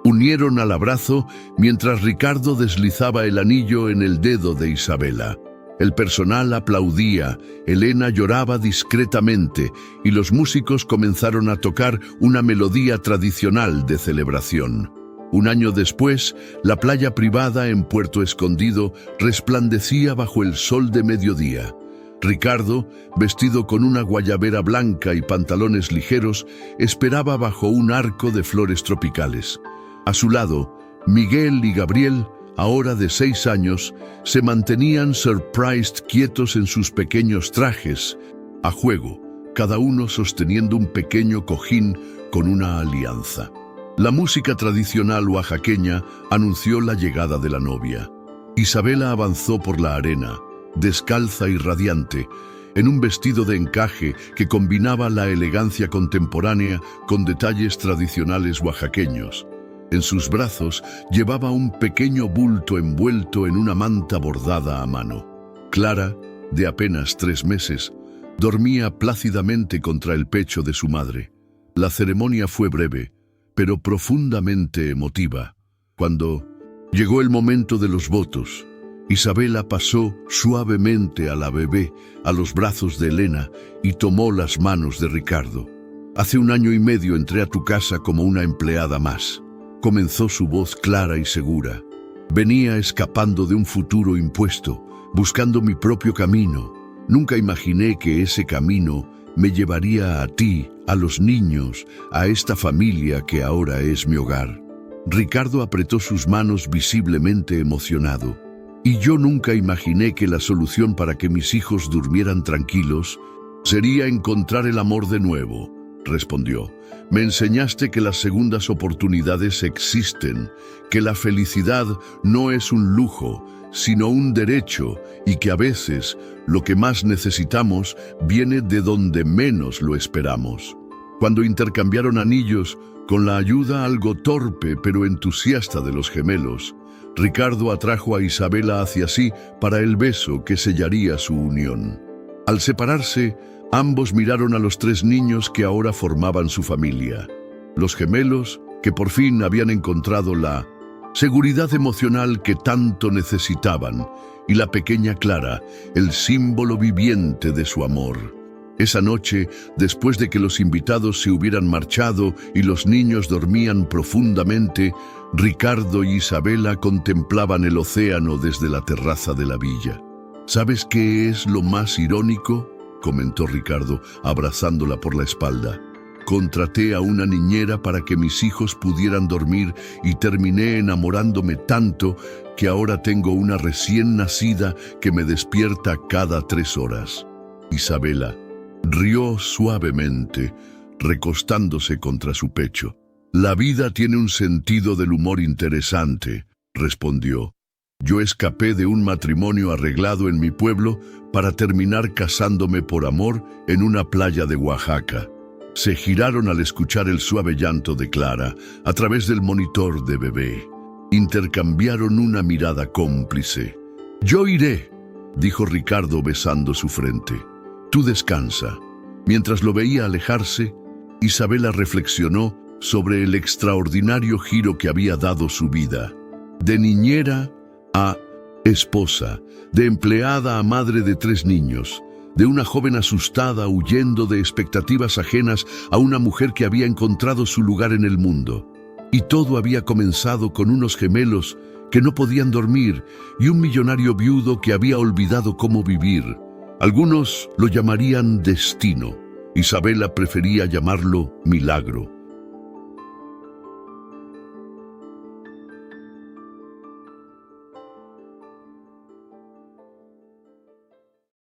unieron al abrazo mientras Ricardo deslizaba el anillo en el dedo de Isabela. El personal aplaudía, Elena lloraba discretamente y los músicos comenzaron a tocar una melodía tradicional de celebración. Un año después, la playa privada en Puerto Escondido resplandecía bajo el sol de mediodía. Ricardo, vestido con una guayabera blanca y pantalones ligeros, esperaba bajo un arco de flores tropicales. A su lado, Miguel y Gabriel, ahora de 6 años, se mantenían surprised quietos en sus pequeños trajes, a juego, cada uno sosteniendo un pequeño cojín con una alianza. La música tradicional oaxaqueña anunció la llegada de la novia. Isabela avanzó por la arena, descalza y radiante, en un vestido de encaje que combinaba la elegancia contemporánea con detalles tradicionales oaxaqueños. En sus brazos llevaba un pequeño bulto envuelto en una manta bordada a mano. Clara, de apenas 3 meses, dormía plácidamente contra el pecho de su madre. La ceremonia fue breve, pero profundamente emotiva. Cuando llegó el momento de los votos, Isabela pasó suavemente a la bebé a los brazos de Elena y tomó las manos de Ricardo. Hace 1 año y medio entré a tu casa como una empleada más. Comenzó su voz clara y segura. Venía escapando de un futuro impuesto, buscando mi propio camino. Nunca imaginé que ese camino me llevaría a ti, a los niños, a esta familia que ahora es mi hogar. Ricardo apretó sus manos visiblemente emocionado. Y yo nunca imaginé que la solución para que mis hijos durmieran tranquilos sería encontrar el amor de nuevo, respondió. Me enseñaste que las segundas oportunidades existen, que la felicidad no es un lujo, sino un derecho, y que a veces lo que más necesitamos viene de donde menos lo esperamos. Cuando intercambiaron anillos, con la ayuda algo torpe pero entusiasta de los gemelos, Ricardo atrajo a Isabela hacia sí para el beso que sellaría su unión. Al separarse, ambos miraron a los 3 niños que ahora formaban su familia. Los gemelos, que por fin habían encontrado la seguridad emocional que tanto necesitaban, y la pequeña Clara, el símbolo viviente de su amor. Esa noche, después de que los invitados se hubieran marchado y los niños dormían profundamente, Ricardo y Isabela contemplaban el océano desde la terraza de la villa. ¿Sabes qué es lo más irónico?, comentó Ricardo, abrazándola por la espalda. Contraté a una niñera para que mis hijos pudieran dormir y terminé enamorándome tanto que ahora tengo una recién nacida que me despierta cada 3 horas. Isabela rió suavemente, recostándose contra su pecho. La vida tiene un sentido del humor interesante, respondió. Yo escapé de un matrimonio arreglado en mi pueblo para terminar casándome por amor en una playa de Oaxaca. Se giraron al escuchar el suave llanto de Clara a través del monitor de bebé. Intercambiaron una mirada cómplice. Yo iré, dijo Ricardo besando su frente. Tú descansa. Mientras lo veía alejarse, Isabela reflexionó sobre el extraordinario giro que había dado su vida. De niñera a esposa, de empleada a madre de 3 niños, de una joven asustada huyendo de expectativas ajenas a una mujer que había encontrado su lugar en el mundo. Y todo había comenzado con unos gemelos que no podían dormir y un millonario viudo que había olvidado cómo vivir. Algunos lo llamarían destino. Isabela prefería llamarlo milagro.